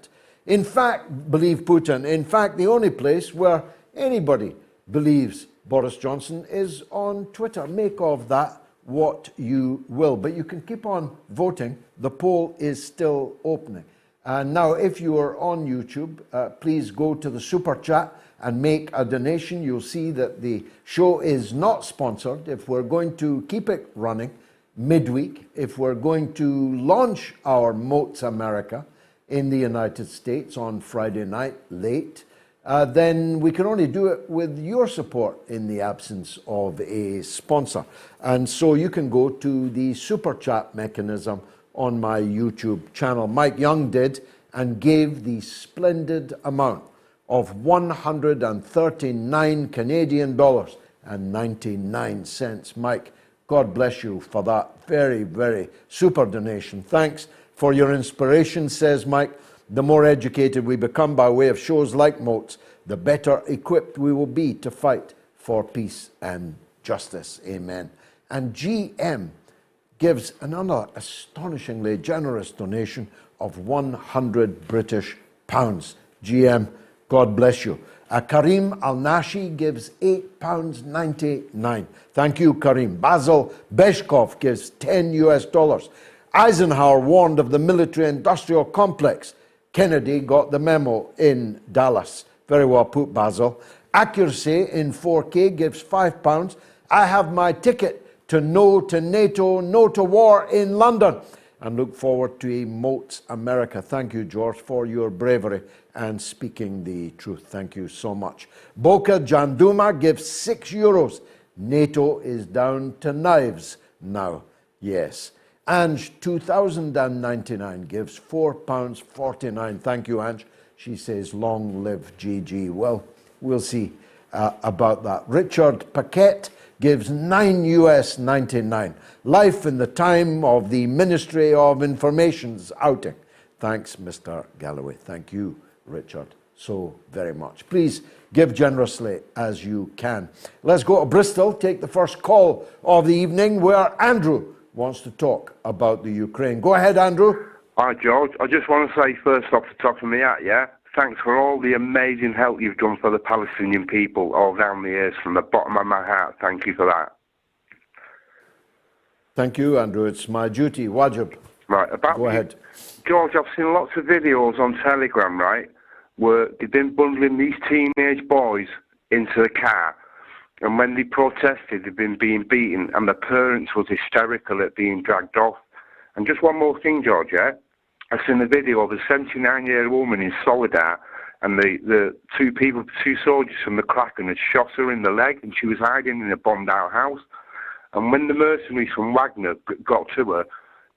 in fact believe Putin. In fact, the only place where anybody believes Boris Johnson is on Twitter. Make of that what you will, but you can keep on voting. The poll is still opening. And now, if you are on YouTube, please go to the Super Chat and make a donation. You'll see that the show is not sponsored. If we're going to keep it running midweek, if we're going to launch our MOATS America in the United States on Friday night late, then we can only do it with your support in the absence of a sponsor. And so you can go to the Super Chat mechanism on my YouTube channel. Mike Young did, and gave the splendid amount of 139 Canadian dollars and 99 cents. Mike, God bless you for that very, very super donation. Thanks for your inspiration, says Mike. The more educated we become by way of shows like MOATS, the better equipped we will be to fight for peace and justice. Amen. And GM gives another astonishingly generous donation of 100 British pounds. GM, God bless you. Karim Al-Nashi gives £8.99. Thank you, Karim. Basil Beshkov gives $10. Eisenhower warned of the military-industrial complex. Kennedy got the memo in Dallas. Very well put, Basil. Accuracy in 4K gives £5. I have my ticket to No to NATO, No to War in London, and look forward to a MOATS America. Thank you, George, for your bravery and speaking the truth. Thank you so much. Boca Janduma gives €6. NATO is down to knives now. Yes. Ange, 2,099 gives £4.49. Thank you, Ange. She says, long live GG. Well, we'll see about that. Richard Paquette gives $9.99. Life in the time of the Ministry of Information's outing. Thanks, Mr. Galloway. Thank you, Richard, so very much. Please give generously as you can. Let's go to Bristol, take the first call of the evening, where Andrew wants to talk about the Ukraine. Go ahead, Andrew. Hi, George. I just want to say first off the top of my hat, thanks for all the amazing help you've done for the Palestinian people all down the years. From the bottom of my heart, thank you for that. Thank you, Andrew. It's my duty. Wajib. Right, Go ahead. George, I've seen lots of videos on Telegram, right, where they've been bundling these teenage boys into the car. And when they protested, they've been being beaten, and the parents was hysterical at being dragged off. And just one more thing, George, I've seen a video of a 79-year-old woman in Solidar, and the two soldiers from the Kraken had shot her in the leg, and she was hiding in a bombed-out house. And when the mercenaries from Wagner got to her,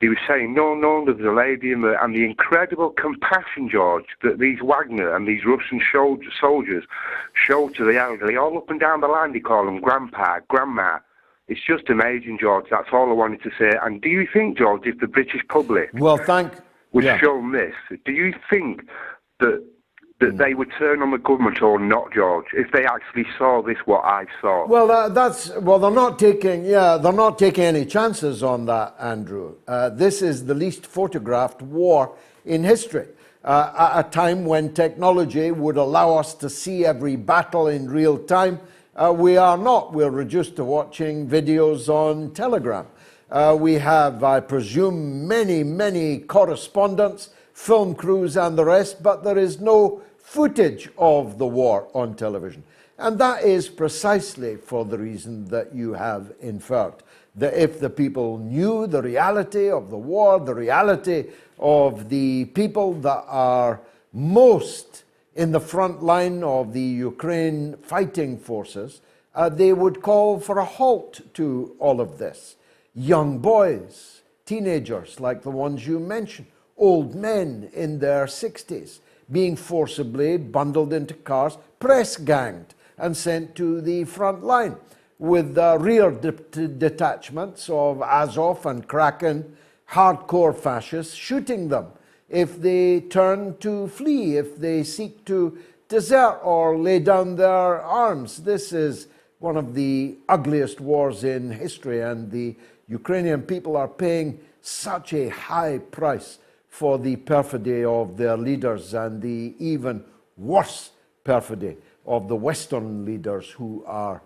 they were saying, no, there's a lady in there. And the incredible compassion, George, that these Wagner and these Russian soldiers show to the elderly, all up and down the line, they call them grandpa, grandma. It's just amazing, George. That's all I wanted to say. And do you think, George, if the British public was shown this, do you think that they would turn on the government or not, George, if they actually saw this, what I saw? Well, they're not taking any chances on that, Andrew. This is the least photographed war in history. At a time when technology would allow us to see every battle in real time, we are not. We're reduced to watching videos on Telegram. We have, I presume, many correspondents, film crews and the rest, but there is no footage of the war on television. And that is precisely for the reason that you have inferred. That if the people knew the reality of the war, the reality of the people that are most in the front line of the Ukraine fighting forces, they would call for a halt to all of this. Young boys, teenagers like the ones you mentioned, old men in their 60s, being forcibly bundled into cars, press-ganged and sent to the front line, with rear detachments of Azov and Kraken, hardcore fascists, shooting them if they turn to flee, if they seek to desert or lay down their arms. This is one of the ugliest wars in history, and the Ukrainian people are paying such a high price for the perfidy of their leaders and the even worse perfidy of the Western leaders who are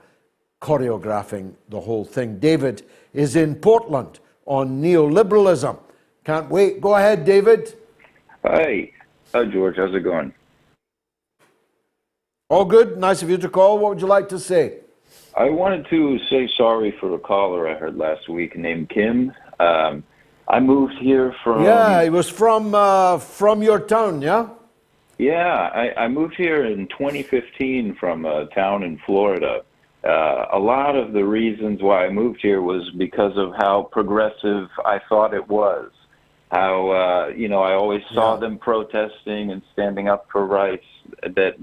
choreographing the whole thing. David is in Portland on neoliberalism. Can't wait. Go ahead, David. Hi. Hi, George. How's it going? All good. Nice of you to call. What would you like to say? I wanted to say sorry for a caller I heard last week named Kim. I moved here from... Yeah, it was from your town, yeah? Yeah, I moved here in 2015 from a town in Florida. A lot of the reasons why I moved here was because of how progressive I thought it was. How, I always saw them protesting and standing up for rights that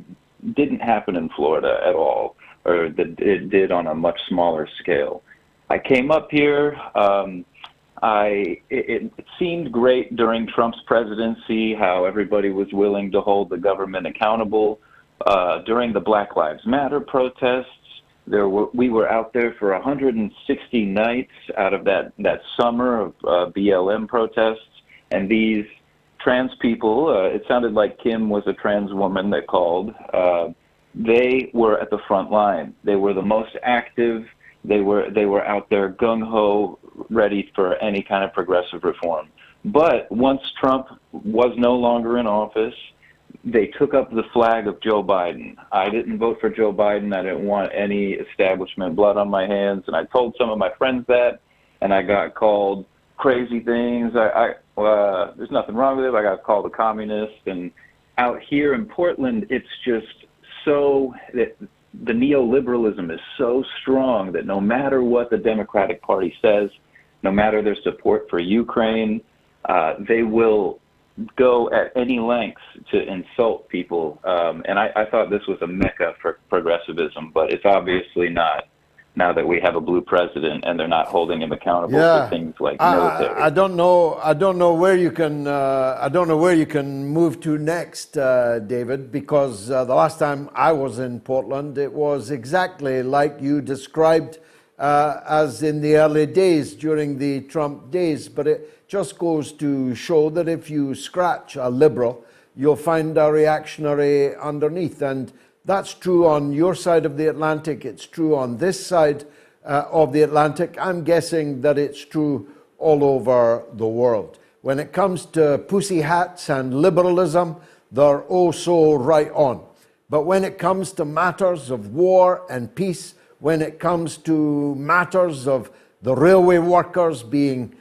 didn't happen in Florida at all, or that it did on a much smaller scale. I came up here... It seemed great during Trump's presidency, how everybody was willing to hold the government accountable. During the Black Lives Matter protests, we were out there for 160 nights out of that summer of BLM protests. And these trans people, it sounded like Kim was a trans woman that called, they were at the front line. They were the most active. They were out there gung-ho, ready for any kind of progressive reform. But once Trump was no longer in office, they took up the flag of Joe Biden. I didn't vote for Joe Biden. I didn't want any establishment blood on my hands. And I told some of my friends that, and I got called crazy things. There's nothing wrong with it. I got called a communist. And out here in Portland, it's just so that the neoliberalism is so strong that no matter what the Democratic Party says, no matter their support for Ukraine, they will go at any lengths to insult people. And I thought this was a mecca for progressivism, but it's obviously not, now that we have a blue president and they're not holding him accountable for things like military. I don't know where you can move to next, David, because the last time I was in Portland, it was exactly like you described as in the early days during the Trump days. But it just goes to show that if you scratch a liberal, you'll find a reactionary underneath. And that's true on your side of the Atlantic. It's true on this side of the Atlantic. I'm guessing that it's true all over the world. When it comes to pussy hats and liberalism, they're oh so right on. But when it comes to matters of war and peace, when it comes to matters of the railway workers being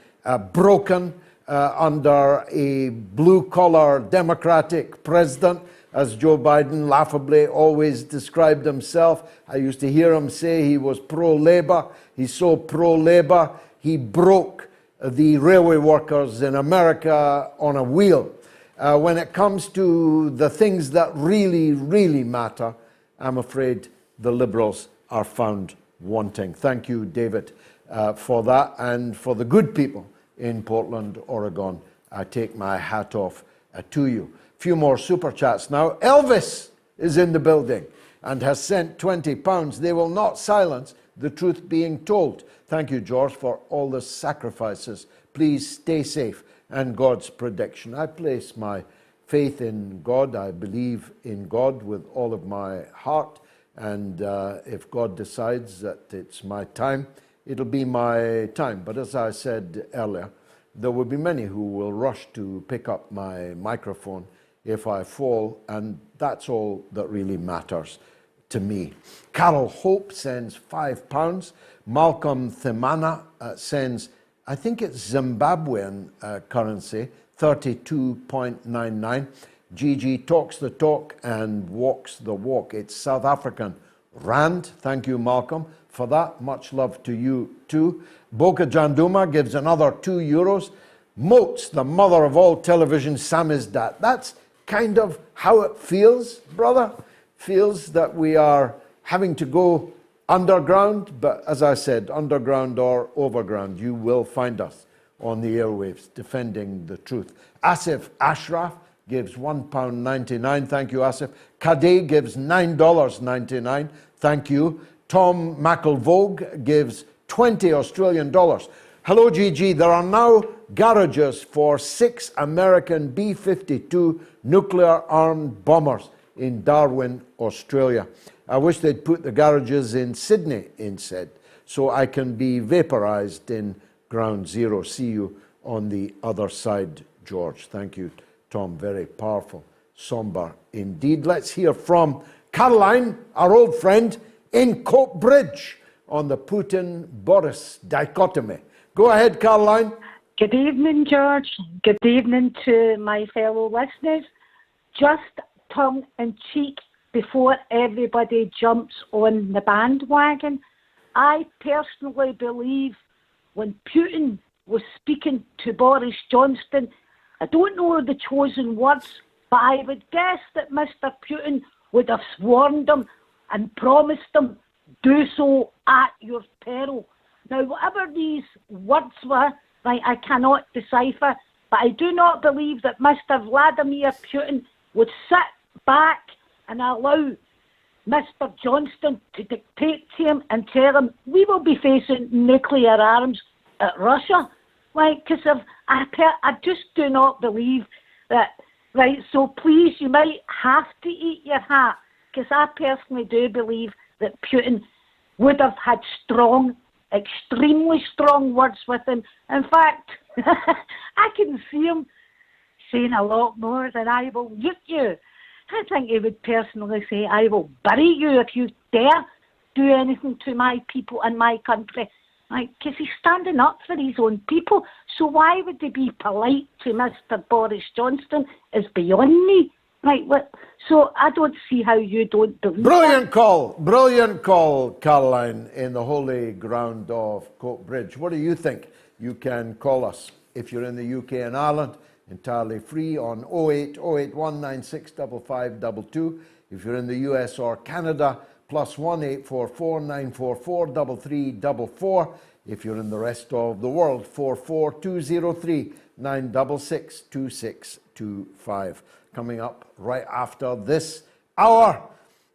broken under a blue-collar Democratic president, as Joe Biden laughably always described himself. I used to hear him say he was pro-labor. He's so pro-labor, he broke the railway workers in America on a wheel. When it comes to the things that really, really matter, I'm afraid the Liberals are found wanting. Thank you, David, for that. And for the good people in Portland, Oregon, I take my hat off to you. Few more super chats now. Elvis is in the building and has sent £20. They will not silence the truth being told. Thank you, George, for all the sacrifices. Please stay safe and God's protection. I place my faith in God. I believe in God with all of my heart. And if God decides that it's my time, it'll be my time. But as I said earlier, there will be many who will rush to pick up my microphone if I fall, and that's all that really matters to me. Carol Hope sends £5. Malcolm Themana sends, I think it's Zimbabwean currency, 32.99. Gigi talks the talk and walks the walk. It's South African Rand. Thank you, Malcolm, for that. Much love to you too. Boca Janduma gives another €2. MOATS, the mother of all television, samizdat. That's kind of how it feels, brother. Feels that we are having to go underground, but as I said, underground or overground, you will find us on the airwaves defending the truth. Asif Ashraf gives £1.99. Thank you, Asif. Kade gives $9.99. Thank you. Tom McElvogue gives $20 Australian. Hello, GG. There are now garages for 6 American B-52 nuclear-armed bombers in Darwin, Australia. I wish they'd put the garages in Sydney instead, so I can be vaporized in Ground Zero. See you on the other side, George. Thank you, Tom. Very powerful, somber indeed. Let's hear from Caroline, our old friend, in Coatbridge on the Putin-Boris dichotomy. Go ahead, Caroline. Good evening, George. Good evening to my fellow listeners. Just tongue in cheek before everybody jumps on the bandwagon. I personally believe when Putin was speaking to Boris Johnson, I don't know the chosen words, but I would guess that Mr. Putin would have warned him and promised him, do so at your peril. Now, whatever these words were, right, I cannot decipher, but I do not believe that Mr. Vladimir Putin would sit back and allow Mr. Johnson to dictate to him and tell him, we will be facing nuclear arms at Russia. Right, because I just do not believe that, right, so please, you might have to eat your hat, because I personally do believe that Putin would have had strong, extremely strong words with him. In fact, I can see him saying a lot more than I will nuke you. I think he would personally say, I will bury you if you dare do anything to my people and my country. Because he's standing up for his own people. So why would he be polite to Mr. Boris Johnson is beyond me. Right, so I don't see how you don't believe Brilliant call, Caroline, in the holy ground of Coat Bridge. What do you think? You can call us if you're in the UK and Ireland, entirely free on 08081965522. If you're in the US or Canada, +1 844 944 3344. If you're in the rest of the world, 44203 966 2625. Coming up right after this hour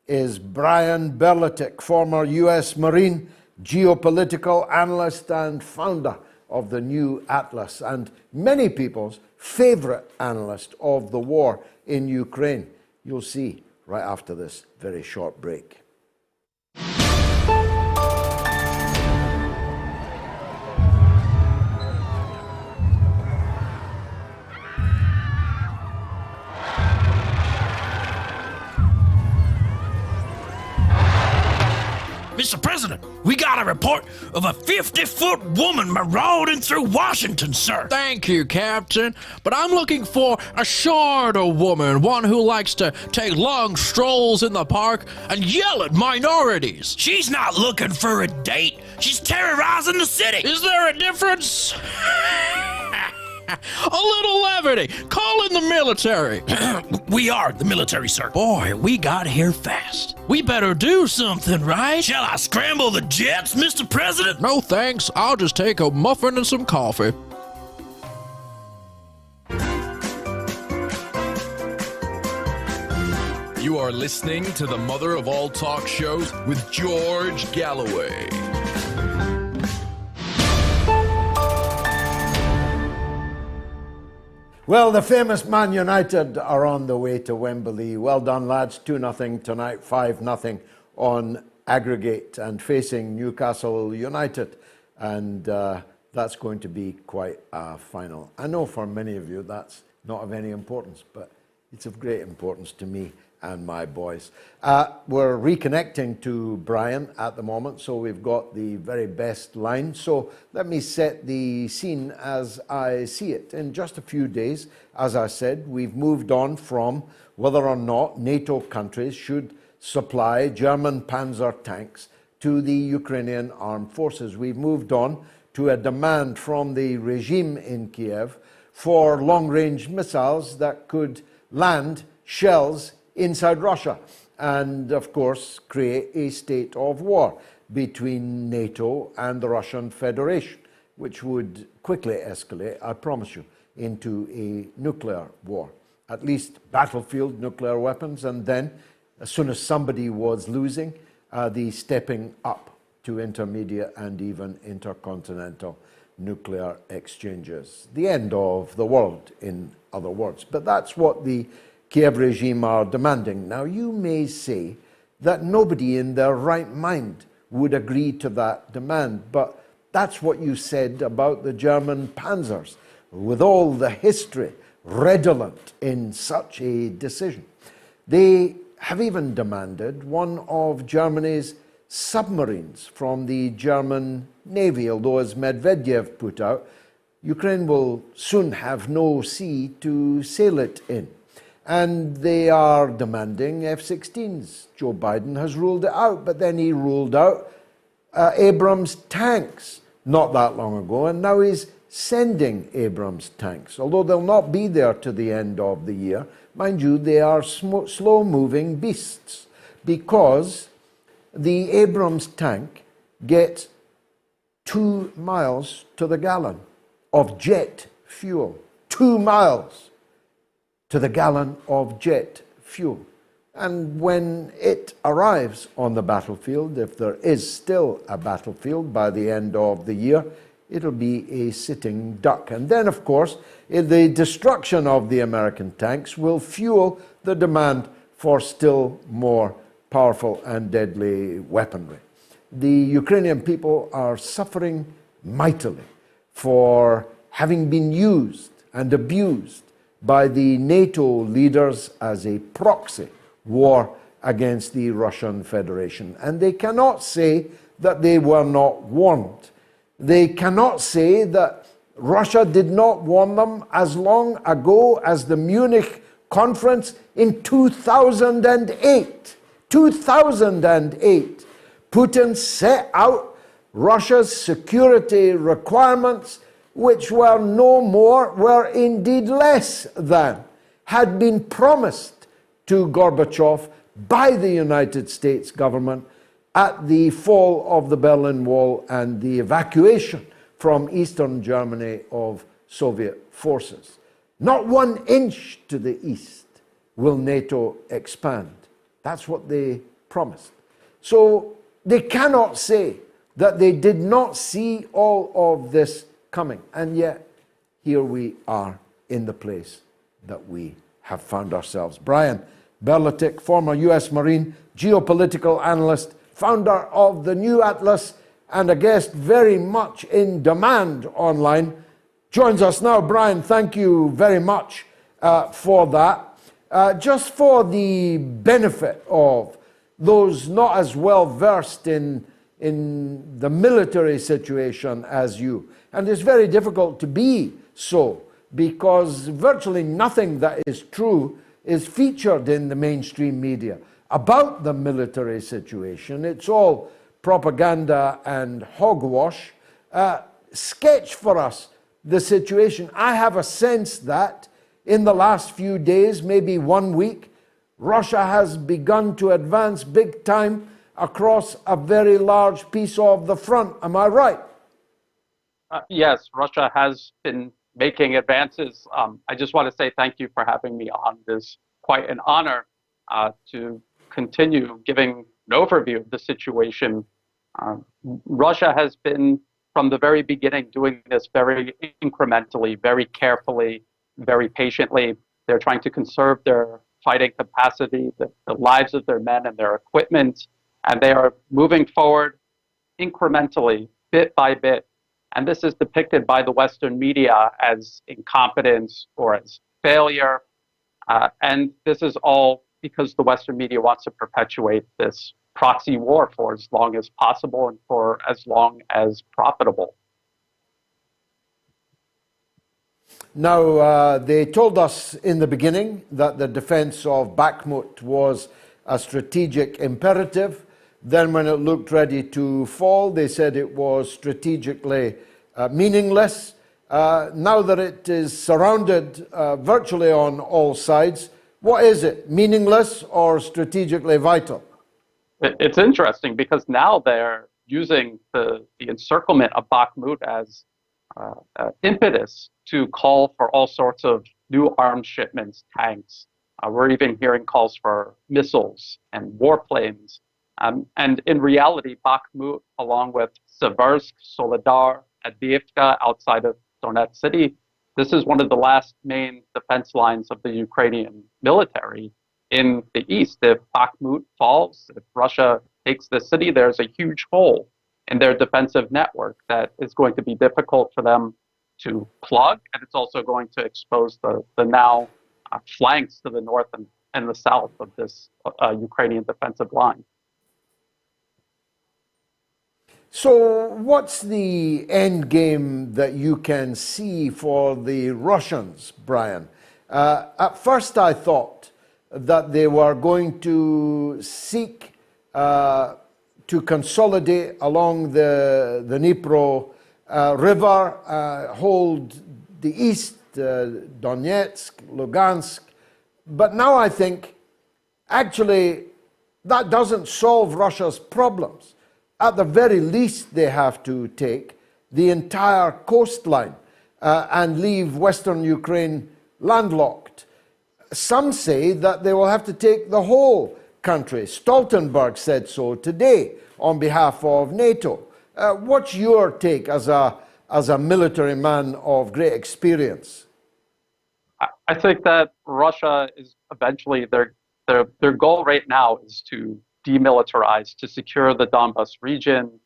is Brian Berletic, former US Marine, geopolitical analyst and founder of the New Atlas, and many people's favorite analyst of the war in Ukraine. You'll see right after this very short break. Mr. President, we got a report of a 50-foot woman marauding through Washington, sir. Thank you, Captain. But I'm looking for a shorter woman, one who likes to take long strolls in the park and yell at minorities. She's not looking for a date. She's terrorizing the city. Is there a difference? A little levity. Call in the military. We are the military, sir. Boy, we got here fast. We better do something, right? Shall I scramble the jets, Mr. President? No thanks. I'll just take a muffin and some coffee. You are listening to the mother of all talk shows with George Galloway. Well, the famous Man United are on the way to Wembley. Well done, lads. 2-0 tonight, 5-0 on aggregate, and facing Newcastle United. And that's going to be quite a final. I know for many of you that's not of any importance, but it's of great importance to me and my boys. We're reconnecting to Brian at the moment, so we've got the very best line. So let me set the scene as I see it. In just a few days, as I said, we've moved on from whether or not NATO countries should supply German Panzer tanks to the Ukrainian armed forces. We've moved on to a demand from the regime in Kiev for long-range missiles that could land shells inside Russia and, of course, create a state of war between NATO and the Russian Federation, which would quickly escalate, I promise you, into a nuclear war. At least battlefield nuclear weapons, and then, as soon as somebody was losing, the stepping up to intermediate and even intercontinental nuclear exchanges. The end of the world, in other words. But that's what the Kiev regime are demanding. Now, you may say that nobody in their right mind would agree to that demand, but that's what you said about the German panzers, with all the history redolent in such a decision. They have even demanded one of Germany's submarines from the German Navy, although, as Medvedev put out, Ukraine will soon have no sea to sail it in. And they are demanding F-16s. Joe Biden has ruled it out, but then he ruled out Abrams tanks not that long ago, and now he's sending Abrams tanks. Although they'll not be there to the end of the year, mind you, they are slow-moving beasts, because the Abrams tank gets 2 miles to the gallon of jet fuel. 2 miles to the gallon of jet fuel. And when it arrives on the battlefield, if there is still a battlefield by the end of the year, it'll be a sitting duck. And then, of course, the destruction of the American tanks will fuel the demand for still more powerful and deadly weaponry. The Ukrainian people are suffering mightily for having been used and abused by the NATO leaders as a proxy war against the Russian Federation. And they cannot say that they were not warned. They cannot say that Russia did not warn them as long ago as the Munich conference in 2008. 2008. Putin set out Russia's security requirements, which were no more, were indeed less than, had been promised to Gorbachev by the United States government at the fall of the Berlin Wall and the evacuation from Eastern Germany of Soviet forces. Not 1 inch to the east will NATO expand. That's what they promised. So they cannot say that they did not see all of this coming. And yet, here we are in the place that we have found ourselves. Brian Berletic, former US Marine, geopolitical analyst, founder of the New Atlas, and a guest very much in demand online, joins us now. Brian, thank you very much for that. Just for the benefit of those not as well versed in the military situation as you, and it's very difficult to be so, because virtually nothing that is true is featured in the mainstream media about the military situation. It's all propaganda and hogwash. Sketch for us the situation. I have a sense that in the last few days, maybe 1 week, Russia has begun to advance big time across a very large piece of the front. Am I right? Yes, Russia has been making advances. I just want to say thank you for having me on. This quite an honor to continue giving an overview of the situation. Russia has been, from the very beginning, doing this very incrementally, very carefully, very patiently. They're trying to conserve their fighting capacity, the lives of their men and their equipment, and they are moving forward incrementally, bit by bit. And this is depicted by the Western media as incompetence or as failure. And this is all because the Western media wants to perpetuate this proxy war for as long as possible and for as long as profitable. Now, they told us in the beginning that the defense of Bakhmut was a strategic imperative. Then when it looked ready to fall, they said it was strategically meaningless. Now that it is surrounded virtually on all sides, what is it, meaningless or strategically vital? It's interesting because now they're using the encirclement of Bakhmut as impetus to call for all sorts of new arms shipments, tanks. We're even hearing calls for missiles and warplanes. And in reality, Bakhmut, along with Seversk, Soledar, Avdiivka outside of Donetsk city, this is one of the last main defense lines of the Ukrainian military in the east. If Bakhmut falls, if Russia takes the city, there's a huge hole in their defensive network that is going to be difficult for them to plug, and it's also going to expose the now flanks to the north and the south of this Ukrainian defensive line. So what's the end game that you can see for the Russians, Brian? At first I thought that they were going to seek to consolidate along the Dnipro river, hold the east, Donetsk, Lugansk. But now I think, actually, that doesn't solve Russia's problems. At the very least, they have to take the entire coastline and leave Western Ukraine landlocked. Some say that they will have to take the whole country. Stoltenberg said so today on behalf of NATO. What's your take as a military man of great experience? I think that Russia is eventually, their goal right now is to demilitarize, to secure the Donbas region.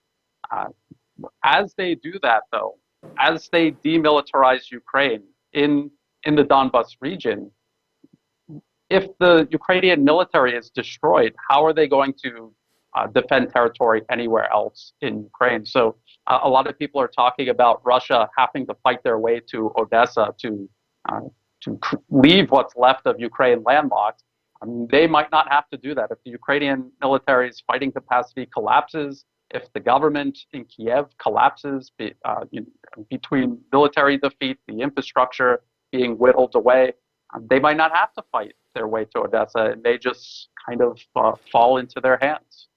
As they do that, though, as they demilitarize Ukraine in the Donbas region, if the Ukrainian military is destroyed, how are they going to defend territory anywhere else in Ukraine? So a lot of people are talking about Russia having to fight their way to Odessa to leave what's left of Ukraine landlocked, they might not have to do that. If the Ukrainian military's fighting capacity collapses, if the government in Kiev collapses between military defeat, the infrastructure being whittled away, they might not have to fight their way to Odessa. It may just kind of fall into their hands.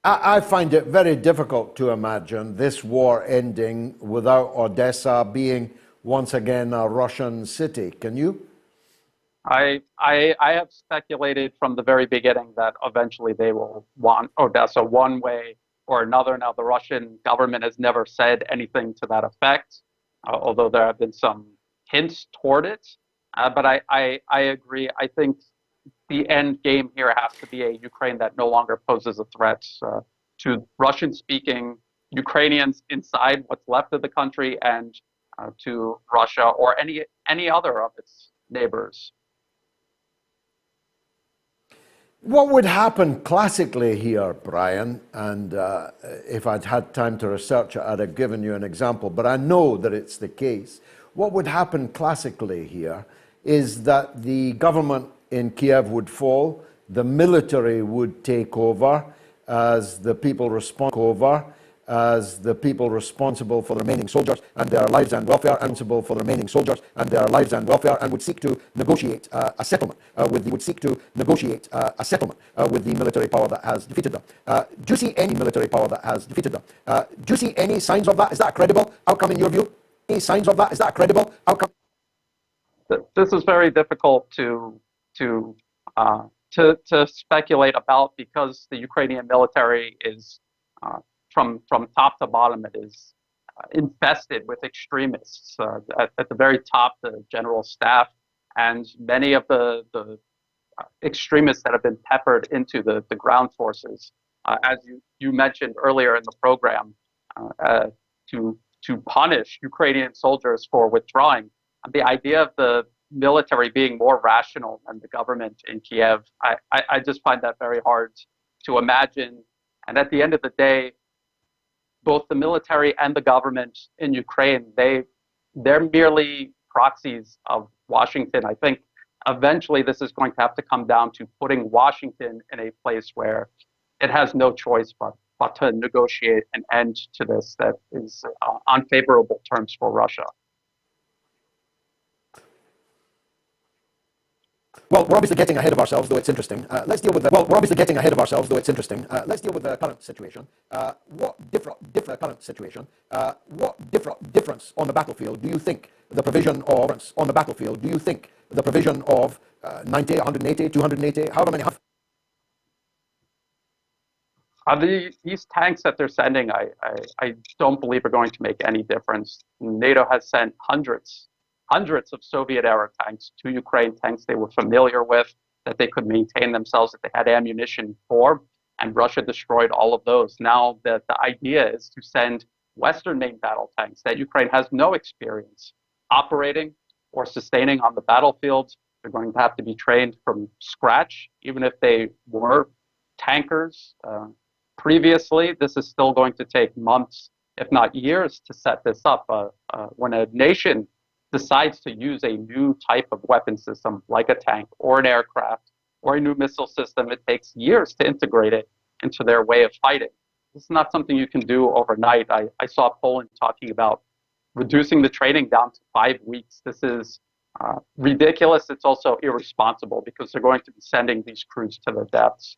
I find it very difficult to imagine this war ending without Odessa being once again a Russian city. Can you? I have speculated from the very beginning that eventually they will want Odessa one way or another. Now, the Russian government has never said anything to that effect, although there have been some hints toward it. But I agree. I think the end game here has to be a Ukraine that no longer poses a threat to Russian-speaking Ukrainians inside what's left of the country and to Russia or any other of its neighbors. What would happen classically here, Brian, and if I'd had time to research it, I'd have given you an example, but I know that it's the case. What would happen classically here is that the government in Kiev would fall, the military would take over as the people responsible for the remaining soldiers and their lives and welfare, and would seek to negotiate a settlement with the military power that has defeated them. Do you see any military power that has defeated them? Do you see any signs of that? Is that a credible outcome in your view? Any signs of that? Is that a credible outcome? This is very difficult to speculate about because the Ukrainian military is from top to bottom, it is infested with extremists. At the very top, the general staff and many of the extremists that have been peppered into the ground forces, as you mentioned earlier in the program, to punish Ukrainian soldiers for withdrawing. The idea of the military being more rational than the government in Kiev, I just find that very hard to imagine. And at the end of the day, both the military and the government in Ukraine, they're merely proxies of Washington. I think eventually this is going to have to come down to putting Washington in a place where it has no choice but to negotiate an end to this that is on favorable terms for Russia. Well, we're obviously getting ahead of ourselves, though it's interesting. Let's deal with the current situation. What difference on the battlefield do you think the provision of 90, 180, 280, however many? These tanks that they're sending, I don't believe are going to make any difference. NATO has sent hundreds of Soviet-era tanks to Ukraine, tanks they were familiar with, that they could maintain themselves, that they had ammunition for, and Russia destroyed all of those. Now the idea is to send Western-made battle tanks that Ukraine has no experience operating or sustaining on the battlefield. They're going to have to be trained from scratch, even if they were tankers previously. This is still going to take months, if not years, to set this up. When a nation decides to use a new type of weapon system like a tank or an aircraft or a new missile system, it takes years to integrate it into their way of fighting. This is not something you can do overnight. I saw Poland talking about reducing the training down to 5 weeks. This is ridiculous. It's also irresponsible because they're going to be sending these crews to their deaths.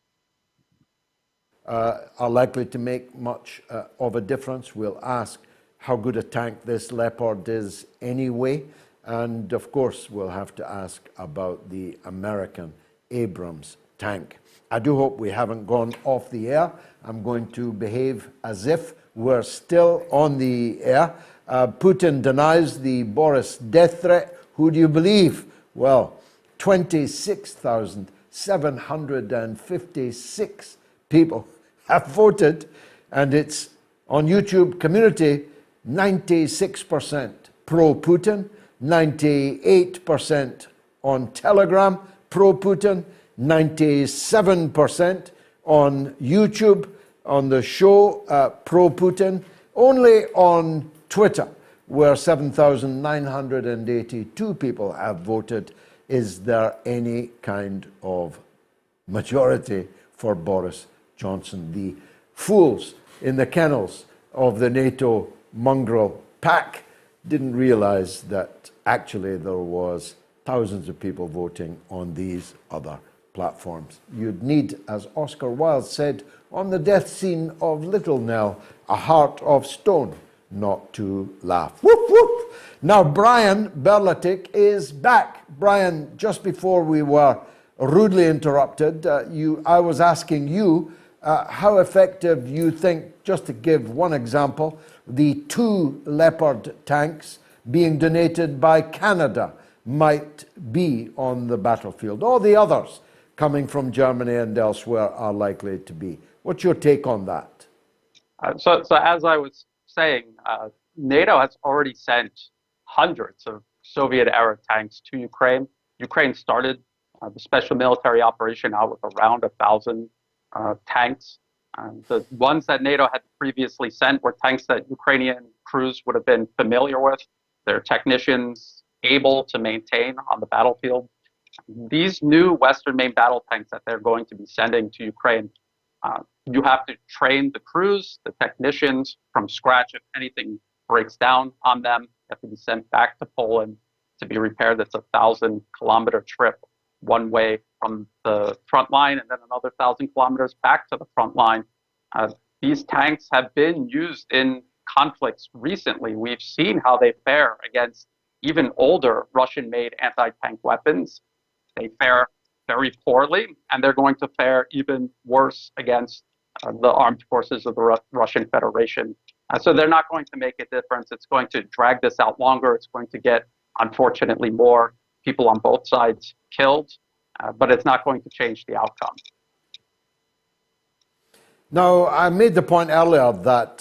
Are likely to make much of a difference. We'll ask how good a tank this Leopard is anyway. And of course, we'll have to ask about the American Abrams tank. I do hope we haven't gone off the air. I'm going to behave as if we're still on the air. Putin denies the Boris death threat. Who do you believe? Well, 26,756 people have voted, and it's on YouTube community, 96% pro-Putin, 98% on Telegram pro-Putin, 97% on YouTube on the show pro-Putin. Only on Twitter where 7,982 people have voted. Is there any kind of majority for Boris Johnson? The fools in the kennels of the NATO mongrel pack didn't realize that actually there was thousands of people voting on these other platforms. You'd need, as Oscar Wilde said on the death scene of Little Nell, a heart of stone not to laugh. Whoop, whoop. Now, Brian Berletic is back. Brian, just before we were rudely interrupted, I was asking you how effective you think, just to give one example, the 2 Leopard tanks being donated by Canada might be on the battlefield. All the others coming from Germany and elsewhere are likely to be. What's your take on that? So as I was saying, NATO has already sent hundreds of Soviet-era tanks to Ukraine. Ukraine started the special military operation out with around 1,000 tanks. The ones that NATO had previously sent were tanks that Ukrainian crews would have been familiar with, their technicians able to maintain on the battlefield. These new Western main battle tanks that they're going to be sending to Ukraine, you have to train the crews, the technicians from scratch. If anything breaks down on them, they have to be sent back to Poland to be repaired. That's a 1,000-kilometer trip one way from the front line, and then another 1,000 kilometers back to the front line. These tanks have been used in conflicts recently. We've seen how they fare against even older Russian-made anti-tank weapons. They fare very poorly, and they're going to fare even worse against the armed forces of the Russian Federation. So they're not going to make a difference. It's going to drag this out longer. It's going to get, unfortunately, more people on both sides killed, but it's not going to change the outcome. Now, I made the point earlier that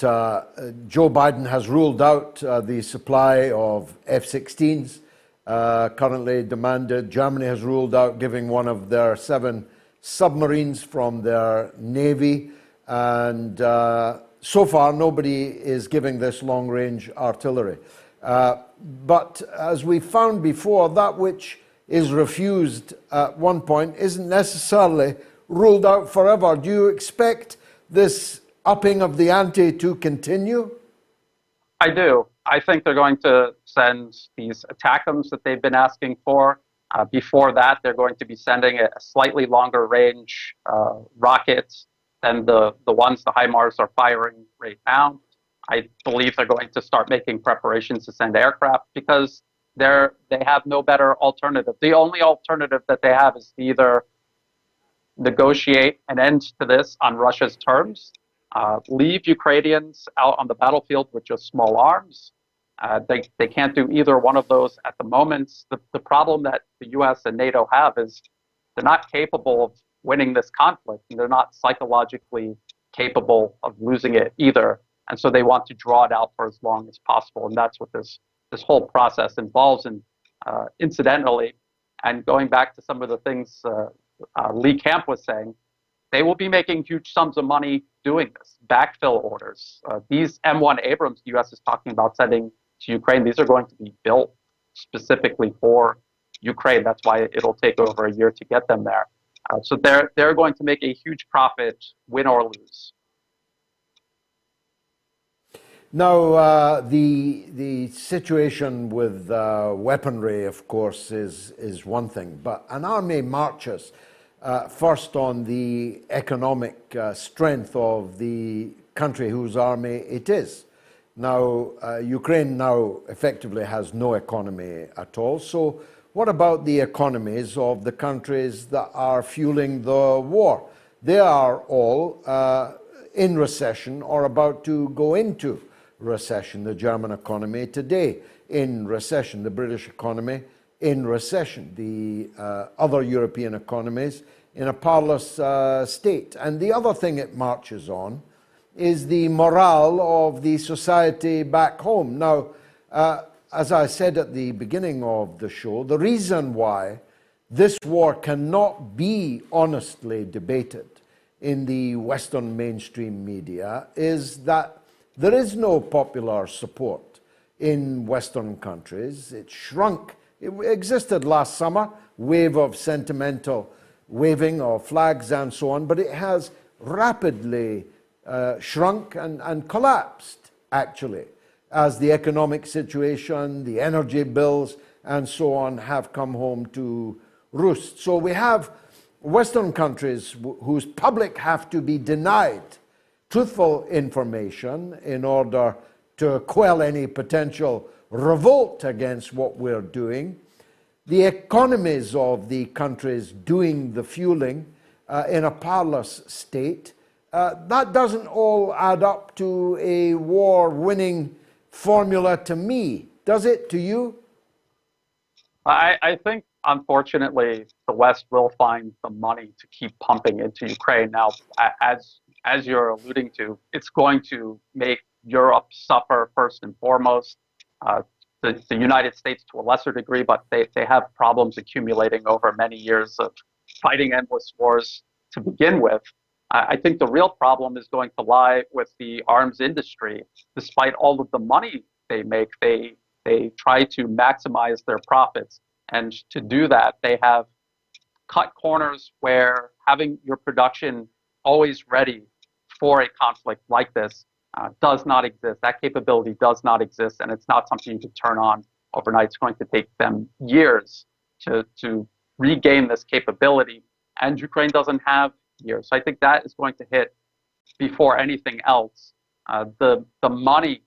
Joe Biden has ruled out the supply of F-16s currently demanded. Germany has ruled out giving one of their 7 submarines from their navy. And so far, nobody is giving this long-range artillery. But as we found before, that which is refused at one point isn't necessarily ruled out forever. Do you expect this upping of the ante to continue? I do. I think they're going to send these ATACMS that they've been asking for. Before that, they're going to be sending a slightly longer range rockets than the ones the HIMARS are firing right now. I believe they're going to start making preparations to send aircraft because they have no better alternative. The only alternative that they have is to either negotiate an end to this on Russia's terms, leave Ukrainians out on the battlefield with just small arms. They can't do either one of those at the moment. The problem that the US and NATO have is they're not capable of winning this conflict, and they're not psychologically capable of losing it either. And so they want to draw it out for as long as possible. And that's what this whole process involves. And incidentally, and going back to some of the things Lee Camp was saying, they will be making huge sums of money doing this. Backfill orders. These M1 Abrams the U.S. is talking about sending to Ukraine, these are going to be built specifically for Ukraine. That's why it'll take over a year to get them there. So they're going to make a huge profit, win or lose. Now, the situation with weaponry, of course, is one thing, but an army marches first on the economic strength of the country whose army it is. Now, Ukraine now effectively has no economy at all. So what about the economies of the countries that are fueling the war? They are all in recession or about to go into recession. The German economy today in recession, the British economy in recession, the other European economies in a parlous state. And the other thing it marches on is the morale of the society back home. Now, as I said at the beginning of the show, the reason why this war cannot be honestly debated in the Western mainstream media is that there is no popular support in Western countries. It shrunk. It existed last summer, wave of sentimental waving of flags and so on, but it has rapidly shrunk and collapsed, actually, as the economic situation, the energy bills, and so on have come home to roost. So we have Western countries whose public have to be denied truthful information in order to quell any potential revolt against what we're doing. The economies of the countries doing the fueling in a powerless state, that doesn't all add up to a war-winning formula to me. Does it to you? I think, unfortunately, the West will find the money to keep pumping into Ukraine. Now, as you're alluding to, it's going to make Europe suffer first and foremost. The United States to a lesser degree, but they have problems accumulating over many years of fighting endless wars to begin with. I think the real problem is going to lie with the arms industry. Despite all of the money they make, they try to maximize their profits. And to do that, they have cut corners where having your production always ready for a conflict like this does not exist. That capability does not exist, and it's not something you can turn on overnight. It's going to take them years to regain this capability, and Ukraine doesn't have years. So I think that is going to hit before anything else. The money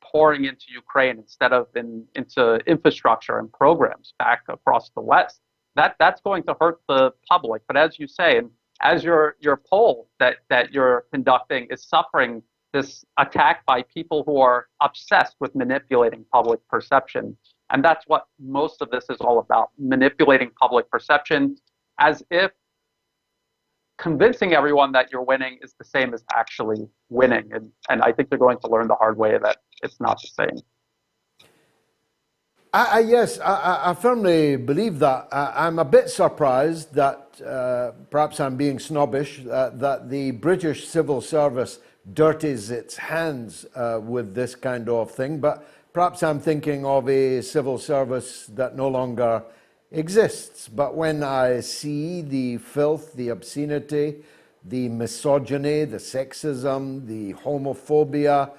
pouring into Ukraine instead of into infrastructure and programs back across the West, that's going to hurt the public. But as you say, and as your poll that you're conducting is suffering this attack by people who are obsessed with manipulating public perception. And that's what most of this is all about, manipulating public perception as if convincing everyone that you're winning is the same as actually winning. And I think they're going to learn the hard way that it's not the same. Yes, I firmly believe that. I'm a bit surprised that, perhaps I'm being snobbish, that the British civil service dirties its hands with this kind of thing, but perhaps I'm thinking of a civil service that no longer exists. But when I see the filth, the obscenity, the misogyny, the sexism, the homophobia,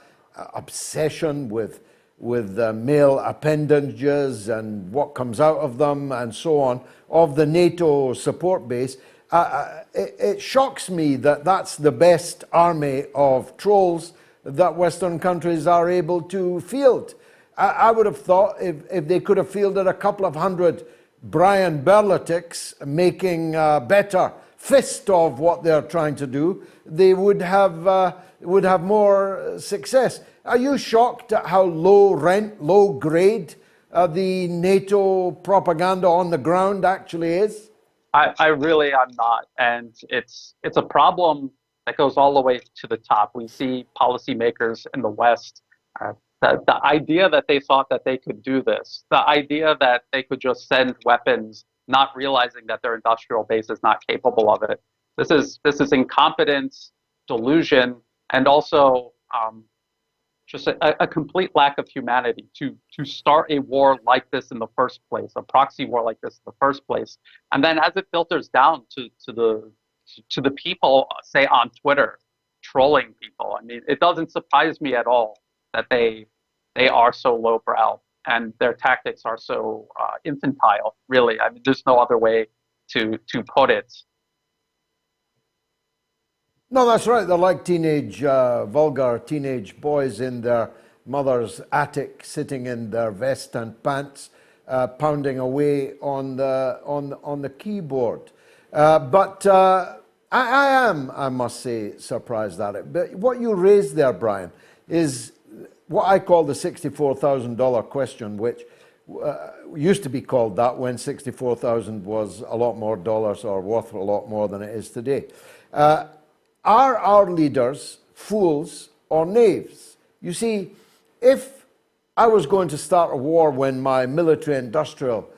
obsession with male appendages and what comes out of them and so on, of the NATO support base, it shocks me that that's the best army of trolls that Western countries are able to field. I would have thought if they could have fielded a couple of hundred Brian Berletics making a better fist of what they're trying to do, they would have more success. Are you shocked at how low rent, low grade the NATO propaganda on the ground actually is? I really am not, and it's a problem that goes all the way to the top. We see policymakers in the West, the idea that they thought that they could do this, the idea that they could just send weapons, not realizing that their industrial base is not capable of it. This is incompetence, delusion, and also just a complete lack of humanity to start a war like this in the first place, a proxy war like this in the first place, and then as it filters down to the people, say on Twitter, trolling people. I mean, it doesn't surprise me at all that they are so lowbrow and their tactics are so infantile. Really, I mean, there's no other way to put it. No, that's right. They're like vulgar teenage boys in their mother's attic, sitting in their vest and pants, pounding away on the keyboard. But I am, I must say, surprised at it. But what you raised there, Brian, is what I call the $64,000 question, which used to be called that when 64,000 was a lot more dollars or worth a lot more than it is today. Are our leaders fools or knaves? You see, if I was going to start a war when my military-industrial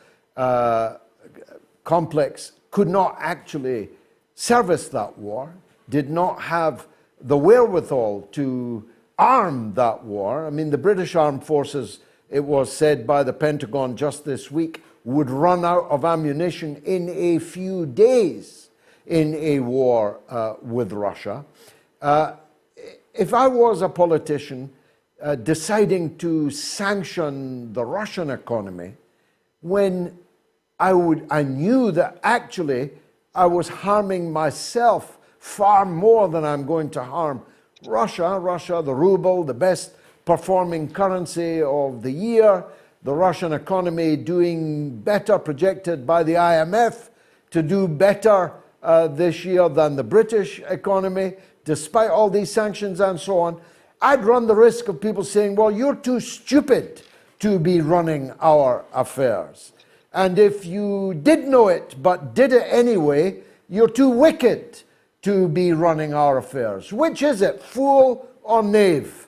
complex could not actually service that war, did not have the wherewithal to arm that war. I mean, the British Armed Forces it was said by the Pentagon just this week, would run out of ammunition in a few days in a war with Russia. If I was a politician deciding to sanction the Russian economy, when I knew that actually I was harming myself far more than I'm going to harm Russia, the ruble, the best performing currency of the year, the Russian economy doing better, projected by the IMF to do better this year than the British economy, despite all these sanctions and so on. I'd run the risk of people saying, well, you're too stupid to be running our affairs. And if you did know it but did it anyway, you're too wicked to be running our affairs. Which is it, fool or knave?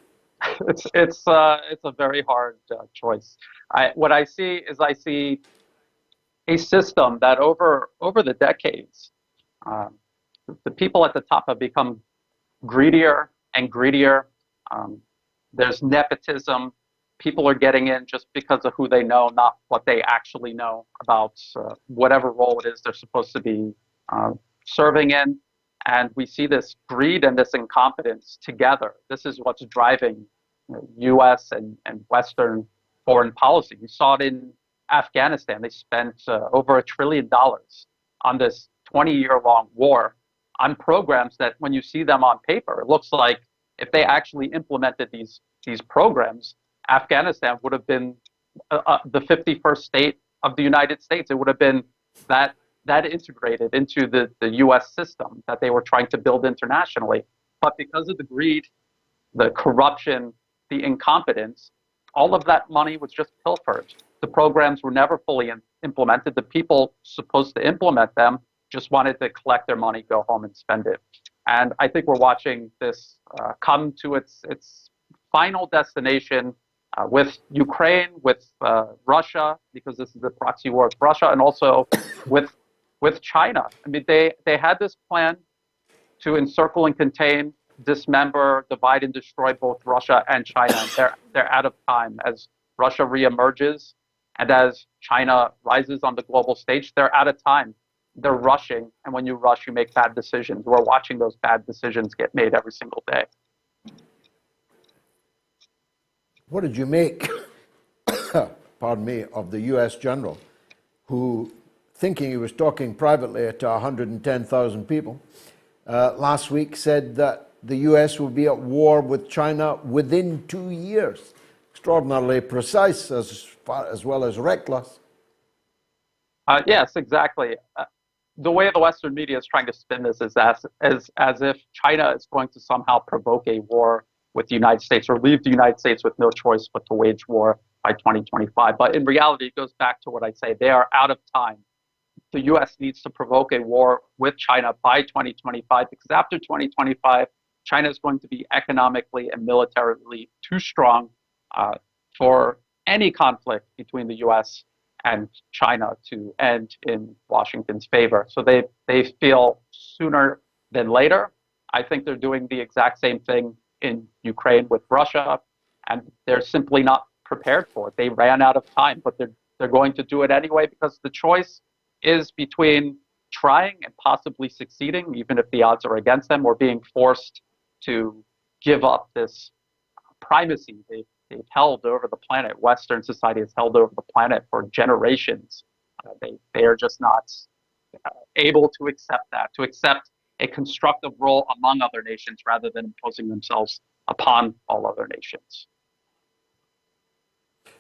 It's a very hard choice. What I see is a system that over the decades, the people at the top have become greedier and greedier. There's nepotism. People are getting in just because of who they know, not what they actually know about whatever role it is they're supposed to be serving in. And we see this greed and this incompetence together. This is what's driving U.S. and Western foreign policy. We saw it in Afghanistan. They spent over $1 trillion on this 20-year-long war on programs that, when you see them on paper, it looks like if they actually implemented these programs, Afghanistan would have been the 51st state of the United States. It would have been that integrated into the U.S. system that they were trying to build internationally. But because of the greed, the corruption, the incompetence, all of that money was just pilfered. The programs were never fully implemented. The people supposed to implement them just wanted to collect their money, go home and spend it. And I think we're watching this come to its final destination with Ukraine, with Russia, because this is a proxy war with Russia, and also with China. I mean, they had this plan to encircle and contain, dismember, divide and destroy both Russia and China. They're out of time. As Russia reemerges and as China rises on the global stage, they're out of time. They're rushing, and when you rush, you make bad decisions. We're watching those bad decisions get made every single day. What did you make, pardon me, of the US general who, thinking he was talking privately to 110,000 people, last week said that the US will be at war with China within 2 years? Extraordinarily precise as well as reckless. Yes, exactly. The way the Western media is trying to spin this is as if China is going to somehow provoke a war with the United States or leave the United States with no choice but to wage war by 2025. But in reality, it goes back to what I say. They are out of time. The U.S. needs to provoke a war with China by 2025, because after 2025, China is going to be economically and militarily too strong for any conflict between the U.S. and China to end in Washington's favor. So they feel sooner than later. I think they're doing the exact same thing in Ukraine with Russia, and they're simply not prepared for it. They ran out of time, but they're going to do it anyway, because the choice is between trying and possibly succeeding, even if the odds are against them, or being forced to give up this primacy they've held over the planet. Western society has held over the planet for generations. They are just not able to accept that, to accept a constructive role among other nations rather than imposing themselves upon all other nations.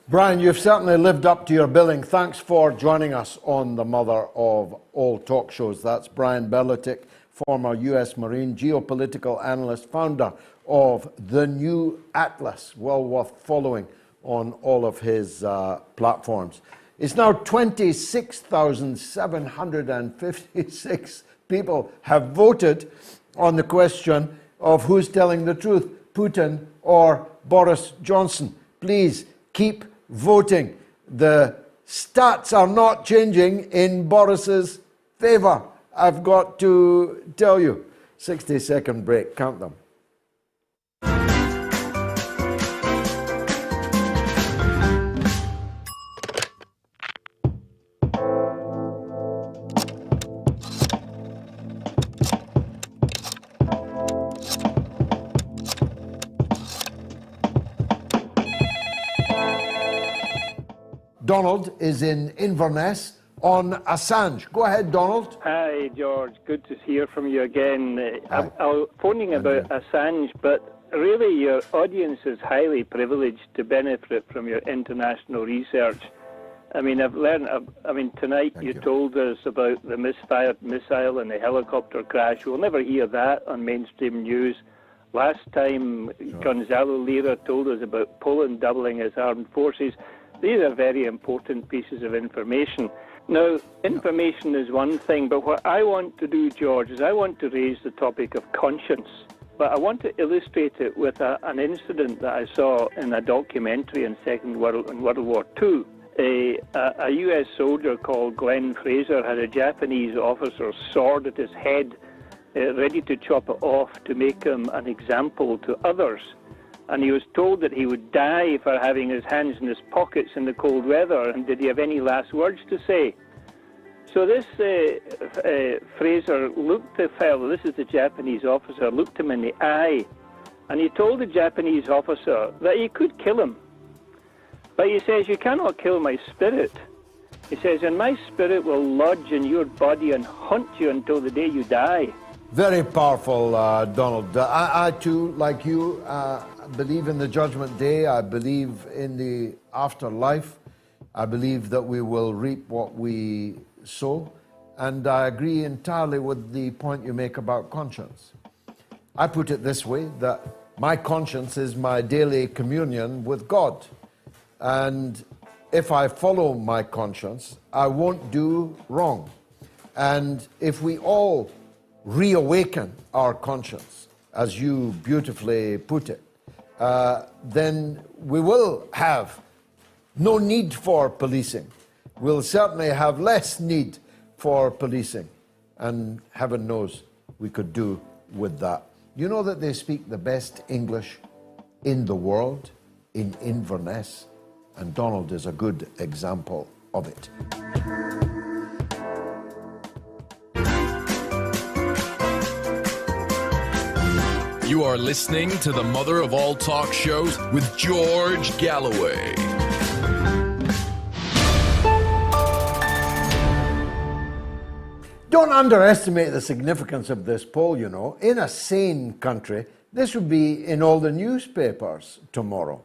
Brian, you've certainly lived up to your billing. Thanks for joining us on the mother of all talk shows. That's Brian Berletic, former US Marine, geopolitical analyst, founder of The New Atlas. Well worth following on all of his platforms. It's now 26,756 people have voted on the question of who's telling the truth, Putin or Boris Johnson. Please keep voting. The stats are not changing in Boris's favor, I've got to tell you. 60-second break, count them. Donald is in Inverness on Assange. Go ahead, Donald. Hi, George. Good to hear from you again. I'm phoning about Assange, but really your audience is highly privileged to benefit from your international research. I mean, I've learned, tonight you told us about the misfired missile and the helicopter crash. We'll never hear that on mainstream news. Last time, Gonzalo Lira told us about Poland doubling its armed forces. These are very important pieces of information. Now, information is one thing, but what I want to do, George, is I want to raise the topic of conscience. But I want to illustrate it with an incident that I saw in a documentary in World War II. A U.S. soldier called Glenn Fraser had a Japanese officer's sword at his head, ready to chop it off to make him an example to others. And he was told that he would die for having his hands in his pockets in the cold weather. And did he have any last words to say? So this Fraser looked the fellow, this is the Japanese officer, looked him in the eye, and he told the Japanese officer that he could kill him. But he says, you cannot kill my spirit. He says, and my spirit will lodge in your body and haunt you until the day you die. Very powerful, Donald. I too, like you, believe in the Judgment Day. I believe in the afterlife. I believe that we will reap what we sow. And I agree entirely with the point you make about conscience. I put it this way, that my conscience is my daily communion with God. And if I follow my conscience, I won't do wrong. And if we all reawaken our conscience, as you beautifully put it, then we will have no need for policing. We'll certainly have less need for policing. And heaven knows we could do with that. You know that they speak the best English in the world in Inverness? And Donald is a good example of it. You are listening to the mother of all talk shows with George Galloway. Don't underestimate the significance of this poll, you know. In a sane country, this would be in all the newspapers tomorrow.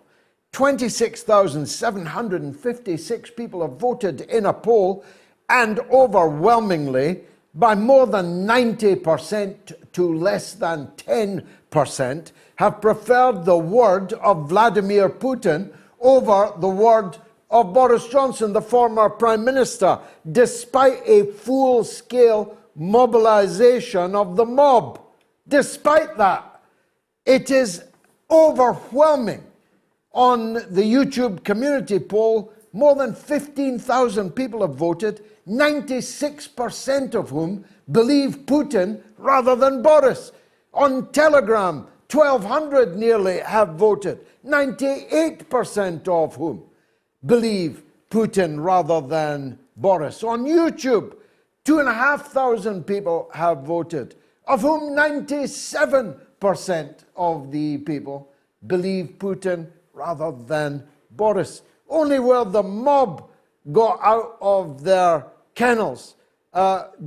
26,756 people have voted in a poll, and overwhelmingly, by more than 90% to less than 10%, have preferred the word of Vladimir Putin over the word of Boris Johnson, the former Prime Minister, despite a full-scale mobilization of the mob. Despite that, it is overwhelming. On the YouTube community poll, more than 15,000 people have voted, 96% of whom believe Putin rather than Boris. On Telegram, 1,200 nearly have voted, 98% of whom believe Putin rather than Boris. On YouTube, 2,500 people have voted, of whom 97% of the people believe Putin rather than Boris. Only where the mob got out of their kennels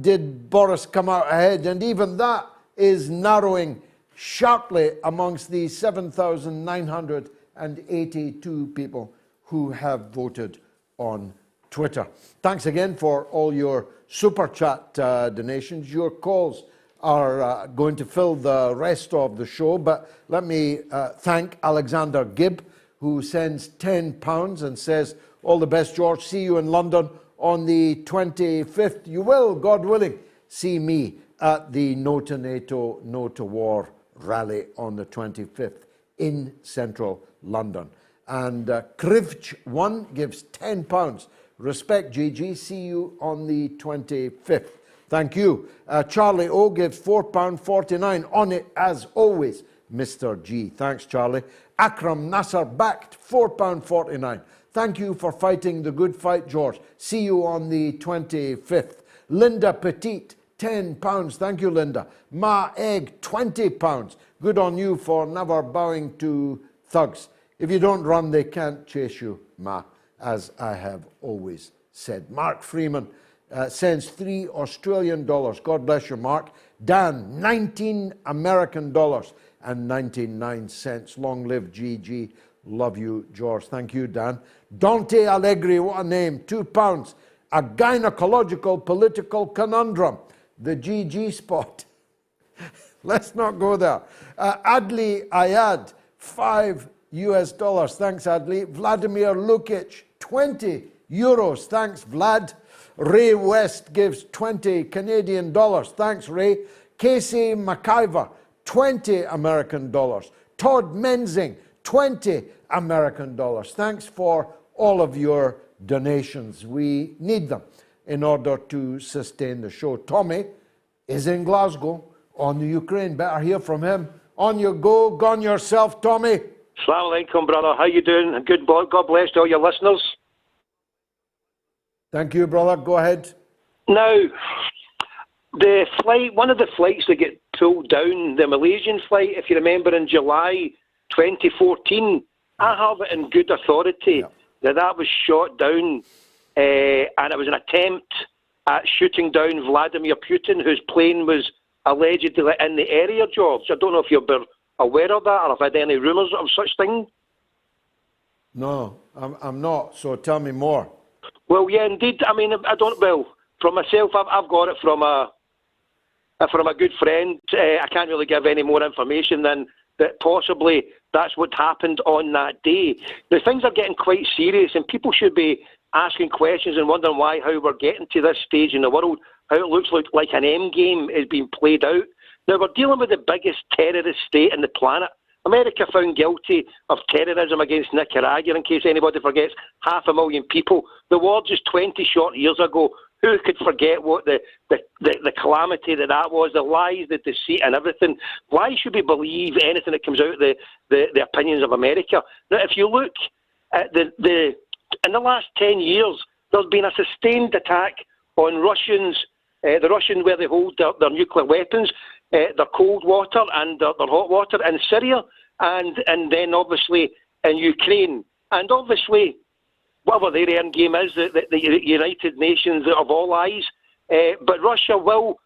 did Boris come out ahead, and even that is narrowing sharply amongst the 7,982 people who have voted on Twitter. Thanks again for all your super chat donations. Your calls are going to fill the rest of the show, but let me thank Alexander Gibb, who sends £10 and says, all the best, George. See you in London on the 25th. You will, God willing, see me at the No to NATO, No to War rally on the 25th in central London. And Krivch1 gives £10. Respect, GG. See you on the 25th. Thank you. Charlie O gives £4.49 on it, as always, Mr. G. Thanks, Charlie. Akram Nasser backed £4.49. Thank you for fighting the good fight, George. See you on the 25th. Linda Petit, £10. Thank you, Linda. Ma Egg, £20. Good on you for never bowing to thugs. If you don't run, they can't chase you, Ma. as I have always said. Mark Freeman sends $3 Australian. God bless you, Mark. Dan, 19 American dollars and 99 cents. Long live GG. Love you, George. Thank you, Dan. Dante Allegri, what a name. £2. A gynecological political conundrum. The GG spot. Let's not go there. Adli Ayad, $5 US. Thanks, Adli. Vladimir Lukic, 20 euros. Thanks, Vlad. Ray West gives 20 Canadian dollars. Thanks, Ray. Casey McIver, 20 American dollars. Todd Menzing, 20 American dollars. Thanks for all of your donations. We need them in order to sustain the show. Tommy is in Glasgow on the Ukraine. Better hear from him. On you go. Gone yourself, Tommy. Assalamu alaikum, brother. How you doing? Good boy. God bless all your listeners. Thank you, brother. Go ahead. Now, the flight, one of the flights that get pulled down, the Malaysian flight, if you remember, in July 2014, I have it in good authority that was shot down, and it was an attempt at shooting down Vladimir Putin, whose plane was allegedly in the area, George. I don't know if you're aware of that or if had any rumours of such thing. No, I'm not, so tell me more. Well, yeah, indeed. I mean, I don't. Well, from myself, I've got it from a good friend. I can't really give any more information than that. Possibly that's what happened on that day. Now, things are getting quite serious, and people should be asking questions and wondering how we're getting to this stage in the world. How it looks like an end game is being played out. Now, we're dealing with the biggest terrorist state on the planet. America found guilty of terrorism against Nicaragua, in case anybody forgets, 500,000 people. The war just 20 short years ago. Who could forget what the calamity that was, the lies, the deceit and everything? Why should we believe anything that comes out of the opinions of America? Now, if you look at in the last 10 years, there's been a sustained attack on Russians, the Russian where they hold their nuclear weapons, their cold water and their hot water in Syria, and then obviously in Ukraine. And obviously, whatever their end game is, the United Nations of all eyes, but Russia will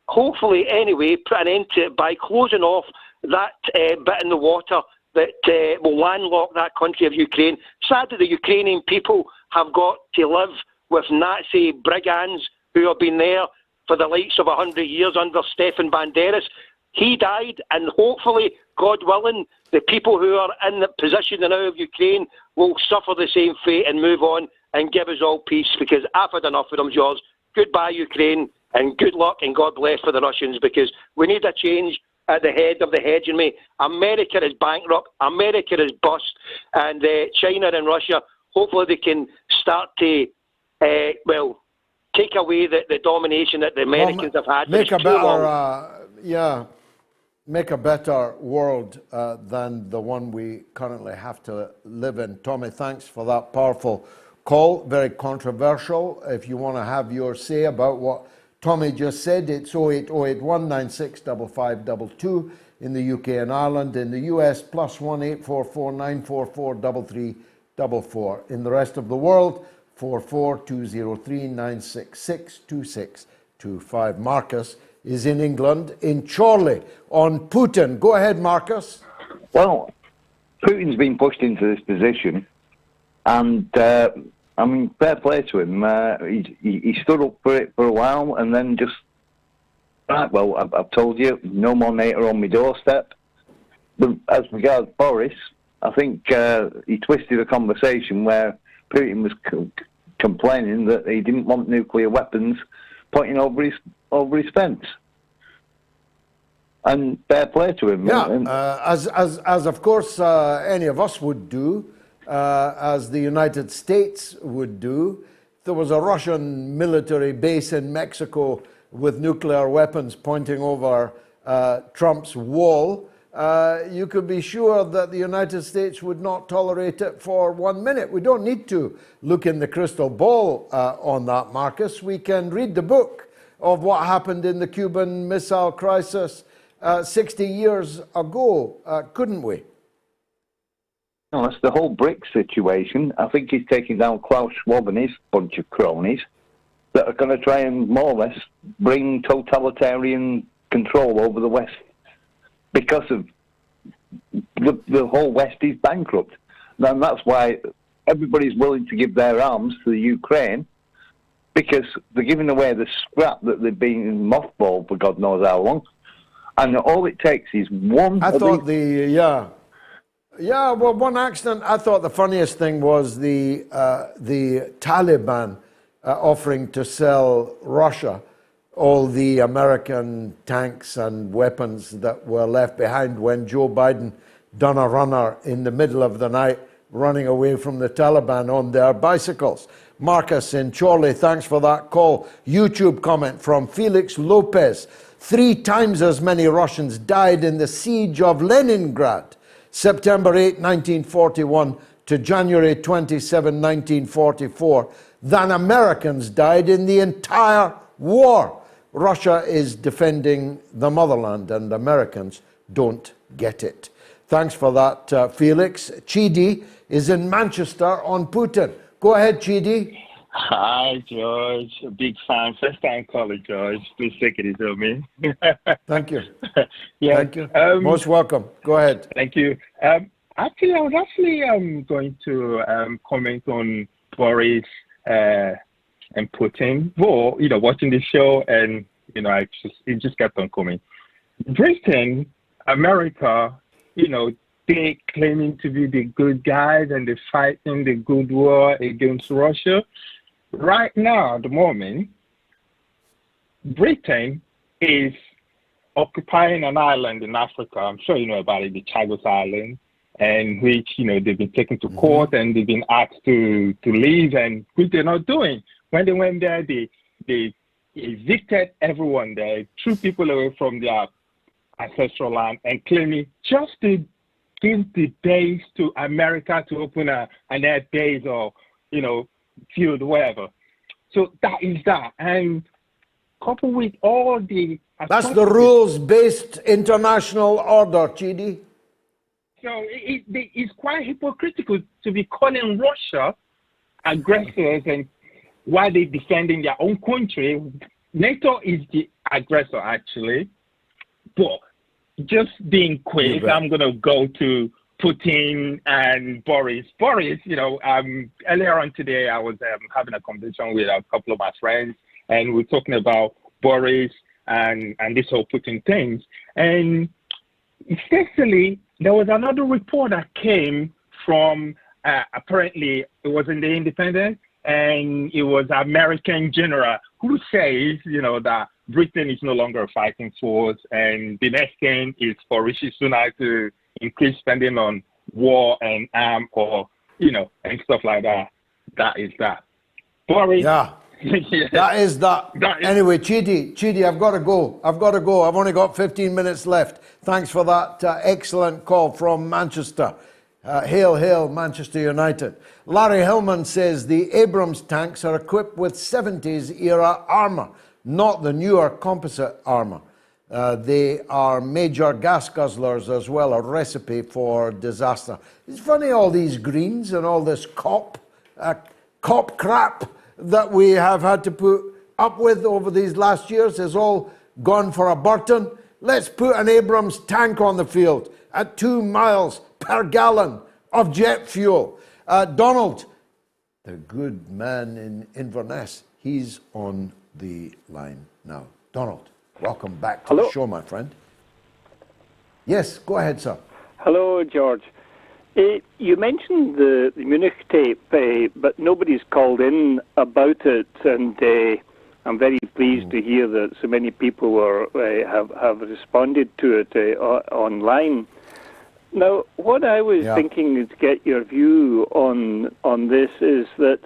hopefully anyway put an end to it by closing off that bit in the water that will landlock that country of Ukraine. Sadly, the Ukrainian people have got to live with Nazi brigands who have been there for the likes of 100 years under Stefan Banderas. He died, and hopefully, God willing, the people who are in the position now of Ukraine will suffer the same fate and move on and give us all peace, because I've had enough of them, George. Goodbye, Ukraine, and good luck and God bless for the Russians, because we need a change at the head of the hegemony. America is bankrupt, America is bust, and China and Russia, hopefully they can start to, take away the domination that the Americans have had. Make a better world than the one we currently have to live in. Tommy, thanks for that powerful call. Very controversial. If you want to have your say about what Tommy just said, it's 0808 196 5522 in the UK and Ireland. In the US, +1 844 944 3344. In the rest of the world, 44203 966 2625. Marcus is in England, in Chorley, on Putin. Go ahead, Marcus. Well, Putin's been pushed into this position, and I mean, fair play to him. He stood up for it for a while, and then just, right, well, I've told you, no more NATO on my doorstep. But as regards Boris, I think he twisted a conversation where Putin was complaining that he didn't want nuclear weapons pointing over his fence. And fair play to him. Yeah, as of course any of us would do, as the United States would do. If there was a Russian military base in Mexico with nuclear weapons pointing over Trump's wall, you could be sure that the United States would not tolerate it for 1 minute. We don't need to look in the crystal ball on that, Marcus. We can read the book of what happened in the Cuban Missile Crisis 60 years ago, couldn't we? honest, the whole BRICS situation, I think he's taking down Klaus Schwab and his bunch of cronies that are going to try and more or less bring totalitarian control over the West because of the whole West is bankrupt. And that's why everybody's willing to give their arms to the Ukraine, because they're giving away the scrap that they've been in mothballed for God knows how long. And all it takes is one... one accident. I thought the funniest thing was the Taliban offering to sell Russia all the American tanks and weapons that were left behind when Joe Biden done a runner in the middle of the night running away from the Taliban on their bicycles. Marcus in Chorley, thanks for that call. YouTube comment from Felix Lopez. 3 times as many Russians died in the siege of Leningrad, September 8, 1941 to January 27, 1944, than Americans died in the entire war. Russia is defending the motherland and Americans don't get it. Thanks for that, Felix. Chidi is in Manchester on Putin. Go ahead, Chidi. Hi, George. A big fan. First time calling, George. Please take it easy on me. Thank you. Yeah. Thank you. Most welcome. Go ahead. Thank you. Actually, I was going to comment on Boris and Putin. Well, watching the show, and it just kept on coming. Britain, America, they claiming to be the good guys and they're fighting the good war against Russia. Right now, at the moment, Britain is occupying an island in Africa. I'm sure you know about it, the Chagos Island, and which, they've been taken to court and they've been asked to leave, and which they're not doing. When they went there, they evicted everyone there, threw people away from their ancestral land, and claiming just to give the base to America to open an air base or, field, whatever. So that is that. And coupled with all the... That's the rules-based international order, Chidi. So it's quite hypocritical to be calling Russia aggressors and while they're defending their own country. NATO is the aggressor, actually. But just being quick, I'm going to go to Putin and Boris. Boris, earlier on today, I was having a conversation with a couple of my friends, and we're talking about Boris and this whole Putin thing. And especially, there was another report that came from, apparently, it was in the Independent, and it was an American general who says, that Britain is no longer a fighting force, and the next thing is for Rishi Sunak to increase spending on war and arm or, and stuff like that. That is that. Boris. Yeah. That is that. Anyway, Chidi, I've got to go. I've only got 15 minutes left. Thanks for that excellent call from Manchester. Hail, hail, Manchester United. Larry Hillman says the Abrams tanks are equipped with 70s era armour, not the newer composite armour. They are major gas guzzlers as well, a recipe for disaster. It's funny, all these Greens and all this cop crap that we have had to put up with over these last years has all gone for a Burton. Let's put an Abrams tank on the field at 2 miles per gallon of jet fuel. Donald, the good man in Inverness, he's on the line now. Donald, welcome back to the show, my friend. Yes, go ahead, sir. Hello, George. You mentioned the Munich tape, but nobody's called in about it, and I'm very pleased to hear that so many people have responded to it online. Now, what I was thinking to get your view on this is that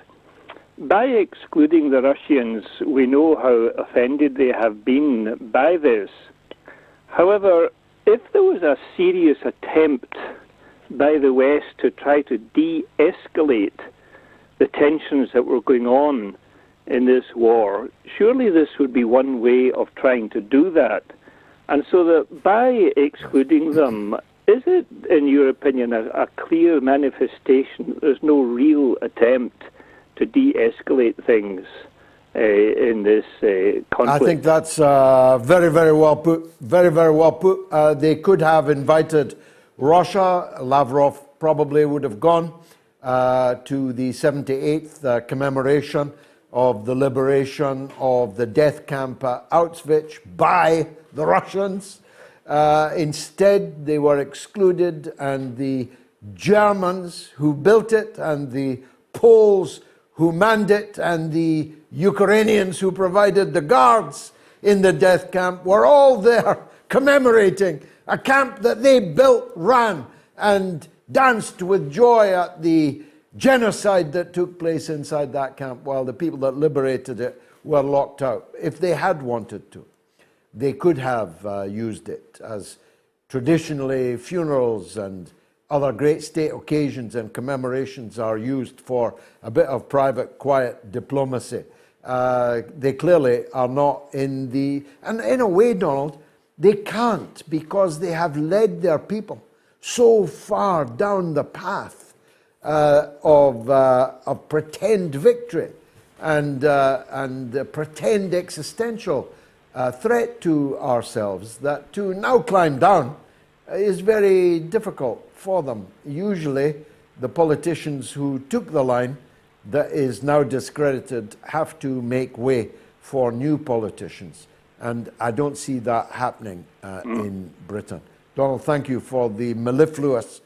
by excluding the Russians, we know how offended they have been by this. However, if there was a serious attempt by the West to try to de-escalate the tensions that were going on in this war, surely this would be one way of trying to do that. And so that by excluding them, Is it, in your opinion, a clear manifestation that there's no real attempt to de-escalate things in this conflict? I think that's very, very well put. Very, very well put. They could have invited Russia. Lavrov probably would have gone to the 78th commemoration of the liberation of the death camp Auschwitz by the Russians. Instead, they were excluded, and the Germans who built it, and the Poles who manned it, and the Ukrainians who provided the guards in the death camp were all there commemorating a camp that they built, ran, and danced with joy at the genocide that took place inside that camp while the people that liberated it were locked out. If they had wanted to, they could have used it, as traditionally funerals and other great state occasions and commemorations are used for a bit of private, quiet diplomacy. They clearly are not in the... And in a way, Donald, they can't, because they have led their people so far down the path of pretend victory and pretend existential threat to ourselves, that to now climb down is very difficult for them. Usually, the politicians who took the line that is now discredited have to make way for new politicians. And I don't see that happening in Britain. Donald, thank you for the mellifluous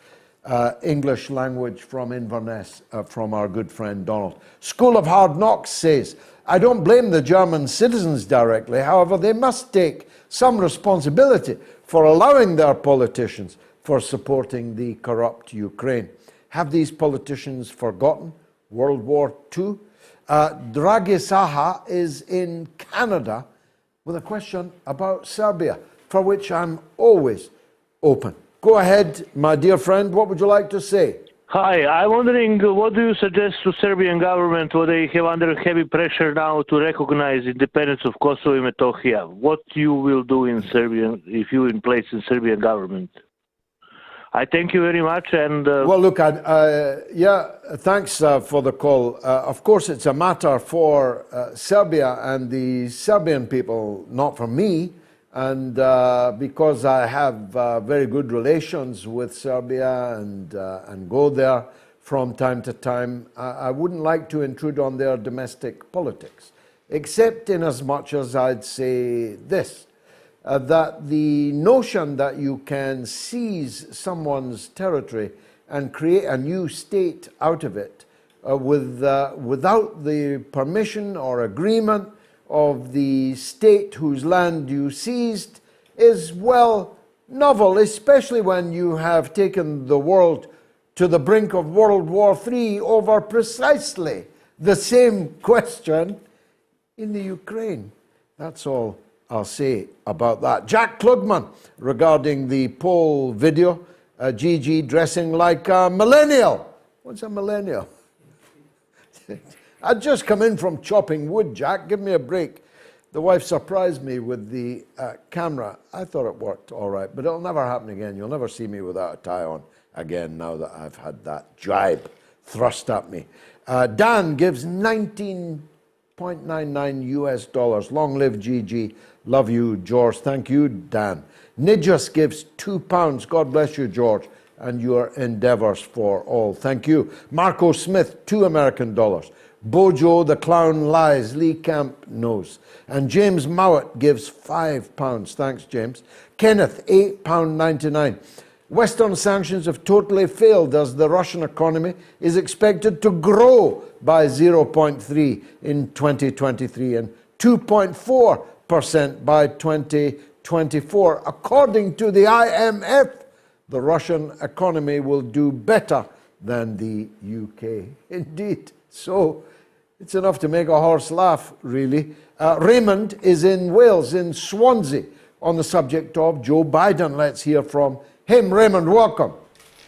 English language from Inverness from our good friend Donald. School of Hard Knocks says, I don't blame the German citizens directly. However, they must take some responsibility for allowing their politicians for supporting the corrupt Ukraine. Have these politicians forgotten World War II? Dragi Saha is in Canada with a question about Serbia, for which I'm always open. Go ahead, my dear friend. What would you like to say? Hi, I'm wondering what do you suggest to Serbian government when they have under heavy pressure now to recognize independence of Kosovo and Metohija? What you will do in Serbia if you in place in Serbian government? I thank you very much. And well, look, thanks for the call. Of course, it's a matter for Serbia and the Serbian people, not for me. And because I have very good relations with Serbia and go there from time to time, I wouldn't like to intrude on their domestic politics, except in as much as I'd say this, that the notion that you can seize someone's territory and create a new state out of it without the permission or agreement of the state whose land you seized is, well, novel, especially when you have taken the world to the brink of World War III over precisely the same question in the Ukraine. That's all I'll say about that. Jack Klugman, regarding the poll video, Gigi dressing like a millennial. What's a millennial? I'd just come in from chopping wood, Jack. Give me a break. The wife surprised me with the camera. I thought it worked all right, but it'll never happen again. You'll never see me without a tie on again now that I've had that jibe thrust at me. Dan gives $19.99 US. Long live GG. Love you, George. Thank you, Dan. Nidjas gives £2. God bless you, George, and your endeavors for all. Thank you. Marco Smith, $2 American. Bojo the clown lies, Lee Camp knows. And James Mowat gives £5. Thanks, James. Kenneth, £8.99. Western sanctions have totally failed as the Russian economy is expected to grow by 0.3 in 2023 and 2.4% by 2024. According to the IMF, the Russian economy will do better than the UK. Indeed. So it's enough to make a horse laugh, really. Raymond is in Wales, in Swansea, on the subject of Joe Biden. Let's hear from him. Raymond, welcome.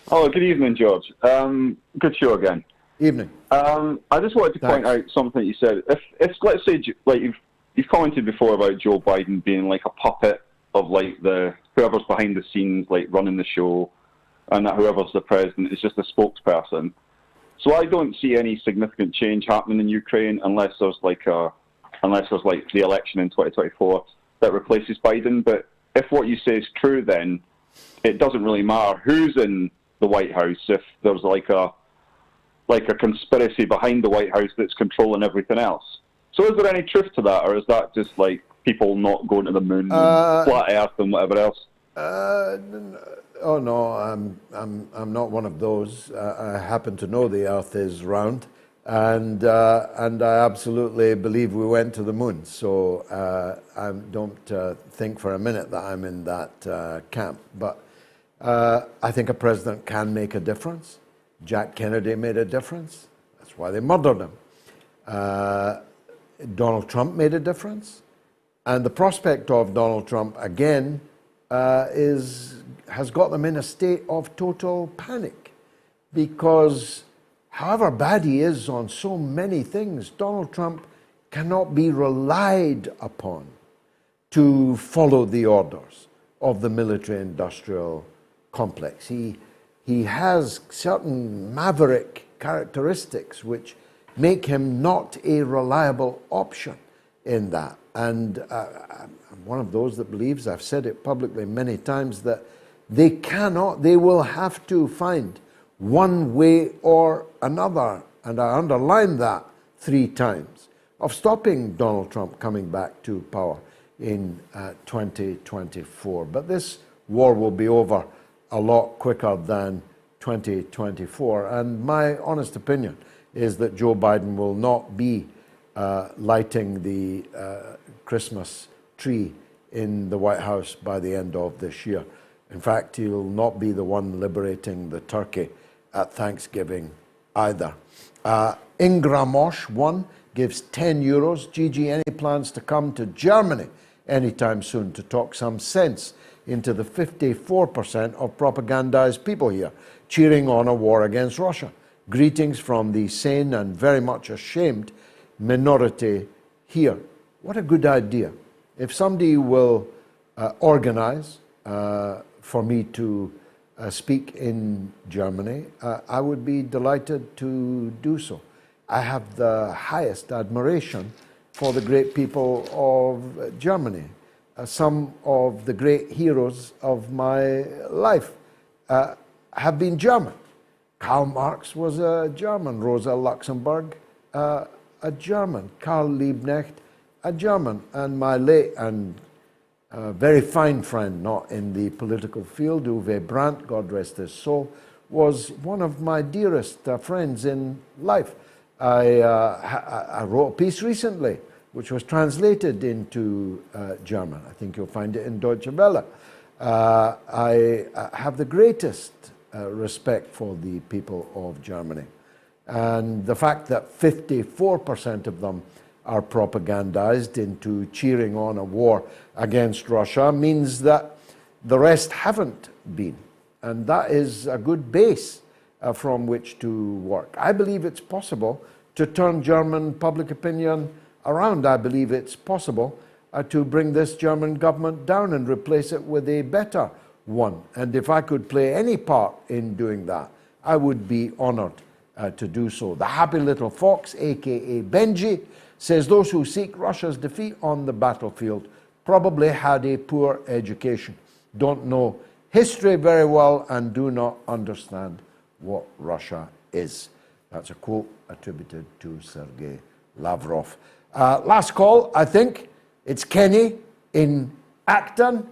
Oh, good evening, George. Good show again. Evening. I just wanted to point out something that you said. If let's say, like you've commented before about Joe Biden being like a puppet of like the whoever's behind the scenes, like running the show, and that whoever's the president is just a spokesperson. So I don't see any significant change happening in Ukraine unless there's like the election in 2024 that replaces Biden. But if what you say is true, then it doesn't really matter who's in the White House if there's like a conspiracy behind the White House that's controlling everything else. So is there any truth to that, or is that just like people not going to the moon, and flat Earth, and whatever else? Oh no, I'm not one of those. I happen to know the Earth is round, and I absolutely believe we went to the moon. So I don't think for a minute that I'm in that camp. But I think a president can make a difference. Jack Kennedy made a difference. That's why they murdered him. Donald Trump made a difference. And the prospect of Donald Trump again has got them in a state of total panic, because however bad he is on so many things, Donald Trump cannot be relied upon to follow the orders of the military-industrial complex. He has certain maverick characteristics which make him not a reliable option in that. And I'm one of those that believes, I've said it publicly many times, that they will have to find one way or another, and I underline that 3 times, of stopping Donald Trump coming back to power in 2024. But this war will be over a lot quicker than 2024. And my honest opinion is that Joe Biden will not be lighting the Christmas tree in the White House by the end of this year. In fact, he'll not be the one liberating the turkey at Thanksgiving either. Ingramosh 1 gives €10. Gigi, any plans to come to Germany anytime soon to talk some sense into the 54% of propagandized people here cheering on a war against Russia? Greetings from the sane and very much ashamed minority here. What a good idea. If somebody will organize for me to speak in Germany, I would be delighted to do so. I have the highest admiration for the great people of Germany. Some of the great heroes of my life have been German. Karl Marx was a German. Rosa Luxemburg, a German. Karl Liebknecht, a German. And my late and very fine friend, not in the political field, Uwe Brandt, God rest his soul, was one of my dearest friends in life. I wrote a piece recently which was translated into German. I think you'll find it in Deutsche Welle. I have the greatest respect for the people of Germany. And the fact that 54% of them are propagandized into cheering on a war against Russia means that the rest haven't been. And that is a good base from which to work. I believe it's possible to turn German public opinion around. I believe it's possible to bring this German government down and replace it with a better one. And if I could play any part in doing that, I would be honored to do so. The happy little fox, aka Benji, says those who seek Russia's defeat on the battlefield probably had a poor education, don't know history very well, and do not understand what Russia is. That's a quote attributed to Sergei Lavrov. Last call, I think. It's Kenny in Acton.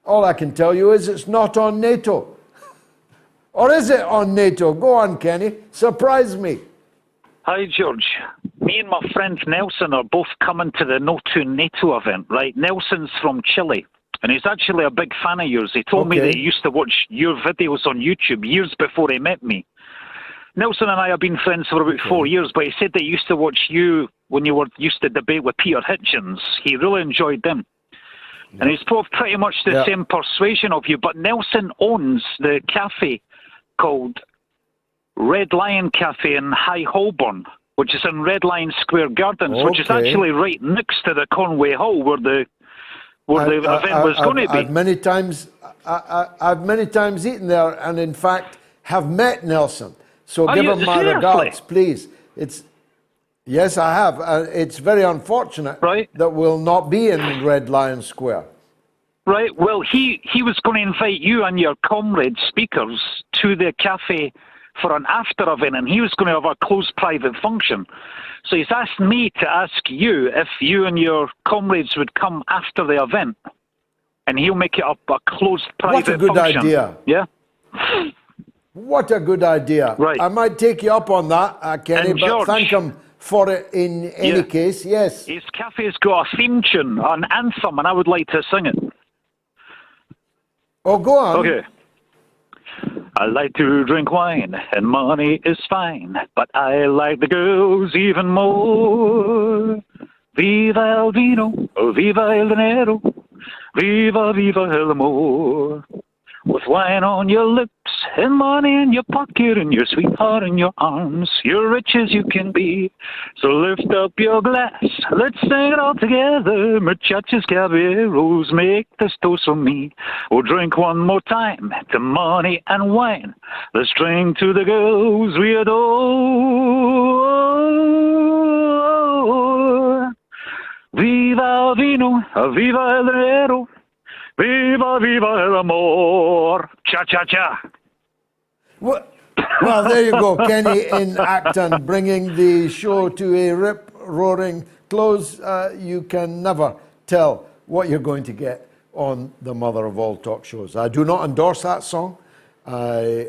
All I can tell you is it's not on NATO. Or is it on NATO? Go on, Kenny. Surprise me. Hi, George. Me and my friend Nelson are both coming to the NATO event, right? Nelson's from Chile, and he's actually a big fan of yours. He told me that he used to watch your videos on YouTube years before he met me. Nelson and I have been friends for about 4 years, but he said that he used to watch you when you were used to debate with Peter Hitchens. He really enjoyed them. And he's pretty much the same persuasion of you, but Nelson owns the cafe called Red Lion Cafe in High Holborn, which is in Red Lion Square Gardens, which is actually right next to the Conway Hall where the event was going to be. I've many times eaten there, and in fact have met Nelson. So Are give you- him my seriously? regards, please. Yes, I have. It's very unfortunate that we'll not be in Red Lion Square. Right. Well, he was going to invite you and your comrade speakers to the cafe for an after event, and he was going to have a closed private function. So he's asked me to ask you if you and your comrades would come after the event, and he'll make it up a closed private function. What a good idea. Yeah. What a good idea. Right. I might take you up on that, Kenny, And but George, thank him for it in any case. Yes. His cafe's got a theme tune, an anthem, and I would like to sing it. Oh, go on. Okay. I like to drink wine, and money is fine, but I like the girls even more. Viva el vino, viva el dinero, viva, viva el amor. With wine on your lips, and money in your pocket, and your sweetheart in your arms, you're rich as you can be. So lift up your glass, let's sing it all together. Muchachos, caballeros, make this toast for me. We'll drink one more time to money and wine. Let's drink to the girls we adore. Viva el vino, viva el dinero, viva, viva el amor. Cha-cha-cha. Well, there you go, Kenny in Acton, bringing the show to a rip-roaring close. You can never tell what you're going to get on the mother of all talk shows. I do not endorse that song. I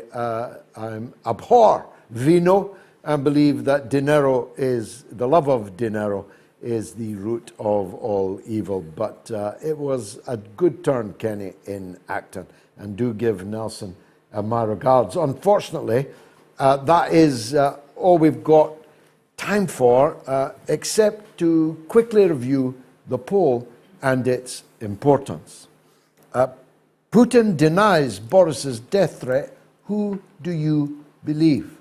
abhor vino and believe that dinero is, the love of dinero is the root of all evil. But it was a good turn, Kenny in Acton, and do give Nelson my regards. Unfortunately, that is all we've got time for, except to quickly review the poll and its importance. Putin denies Boris's death threat. Who do you believe?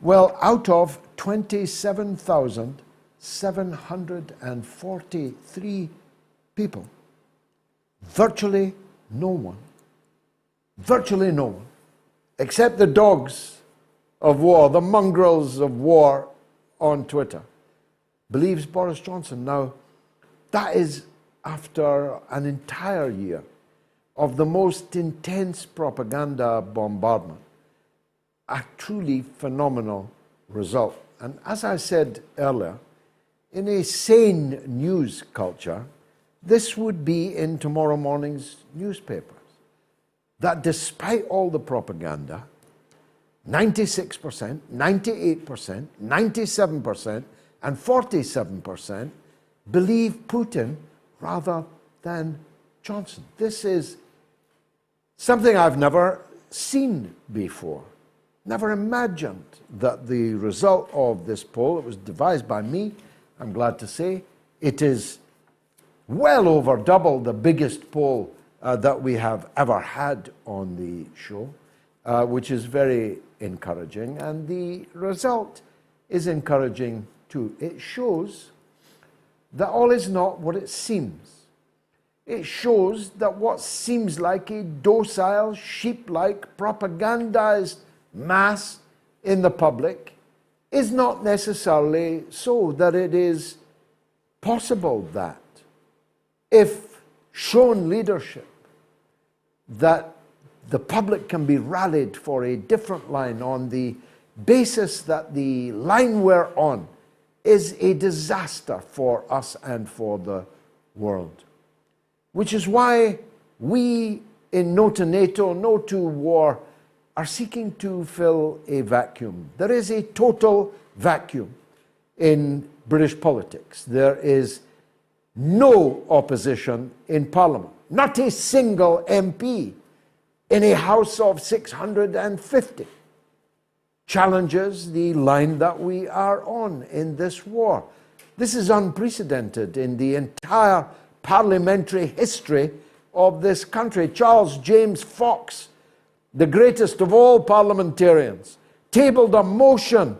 Well, out of 27,743 people, virtually no one, except the dogs of war, the mongrels of war on Twitter, believes Boris Johnson. Now, that is after an entire year of the most intense propaganda bombardment. A truly phenomenal result. And as I said earlier, in a sane news culture, this would be in tomorrow morning's newspapers. That despite all the propaganda, 96%, 98%, 97%, and 47% believe Putin rather than Johnson. This is something I've never seen before. Never imagined that the result of this poll, it was devised by me, I'm glad to say, it is well over double the biggest poll that we have ever had on the show, which is very encouraging. And the result is encouraging too. It shows that all is not what it seems. It shows that what seems like a docile, sheep-like, propagandized mass in the public is not necessarily so, that it is possible that if shown leadership, that the public can be rallied for a different line on the basis that the line we're on is a disaster for us and for the world. Which is why we in No to NATO, No to War are seeking to fill a vacuum. There is a total vacuum in British politics. There is no opposition in Parliament. Not a single MP in a House of 650 challenges the line that we are on in this war. This is unprecedented in the entire parliamentary history of this country. Charles James Fox, the greatest of all parliamentarians, tabled a motion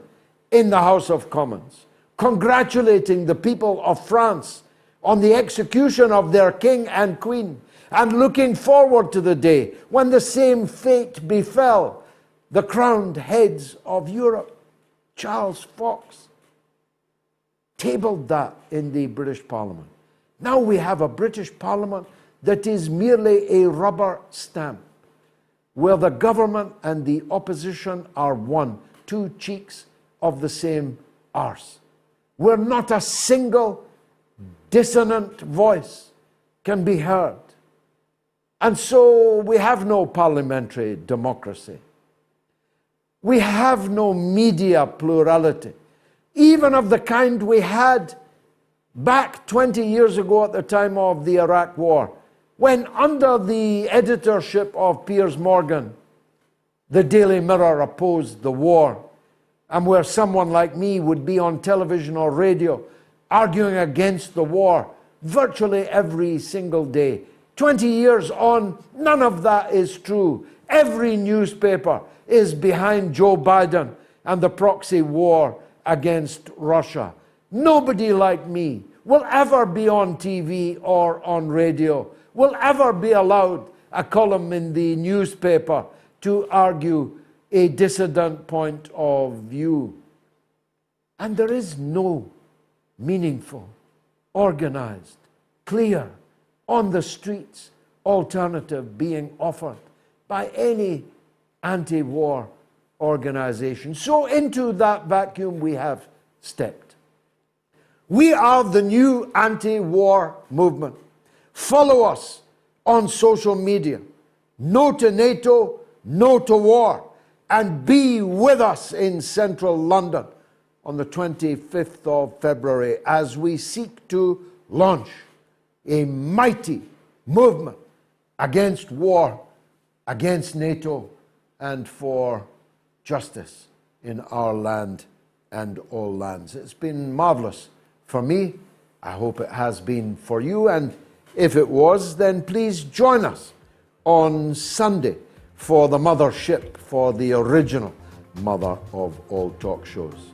in the House of Commons congratulating the people of France on the execution of their king and queen and looking forward to the day when the same fate befell the crowned heads of Europe. Charles Fox tabled that in the British Parliament. Now we have a British Parliament that is merely a rubber stamp, where the government and the opposition are one, two cheeks of the same arse, where not a single dissonant voice can be heard. And so we have no parliamentary democracy. We have no media plurality, even of the kind we had back 20 years ago at the time of the Iraq War, when under the editorship of Piers Morgan, the Daily Mirror opposed the war, and where someone like me would be on television or radio arguing against the war virtually every single day. 20 years on, none of that is true. Every newspaper is behind Joe Biden and the proxy war against Russia. Nobody like me will ever be on TV or on radio, will ever be allowed a column in the newspaper to argue a dissident point of view. And there is no meaningful, organized, clear, on the streets alternative being offered by any anti-war organization. So into that vacuum we have stepped. We are the new anti-war movement. Follow us on social media. No to NATO, no to war. And be with us in central London on the 25th of February as we seek to launch a mighty movement against war, against NATO, and for justice in our land and all lands. It's been marvelous for me. I hope it has been for you. And if it was, then please join us on Sunday for the mothership, for the original mother of all talk shows.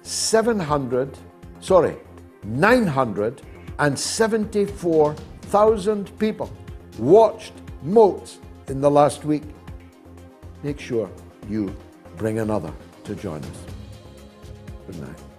974,000 people watched MOATS in the last week. Make sure you bring another to join us. Good night.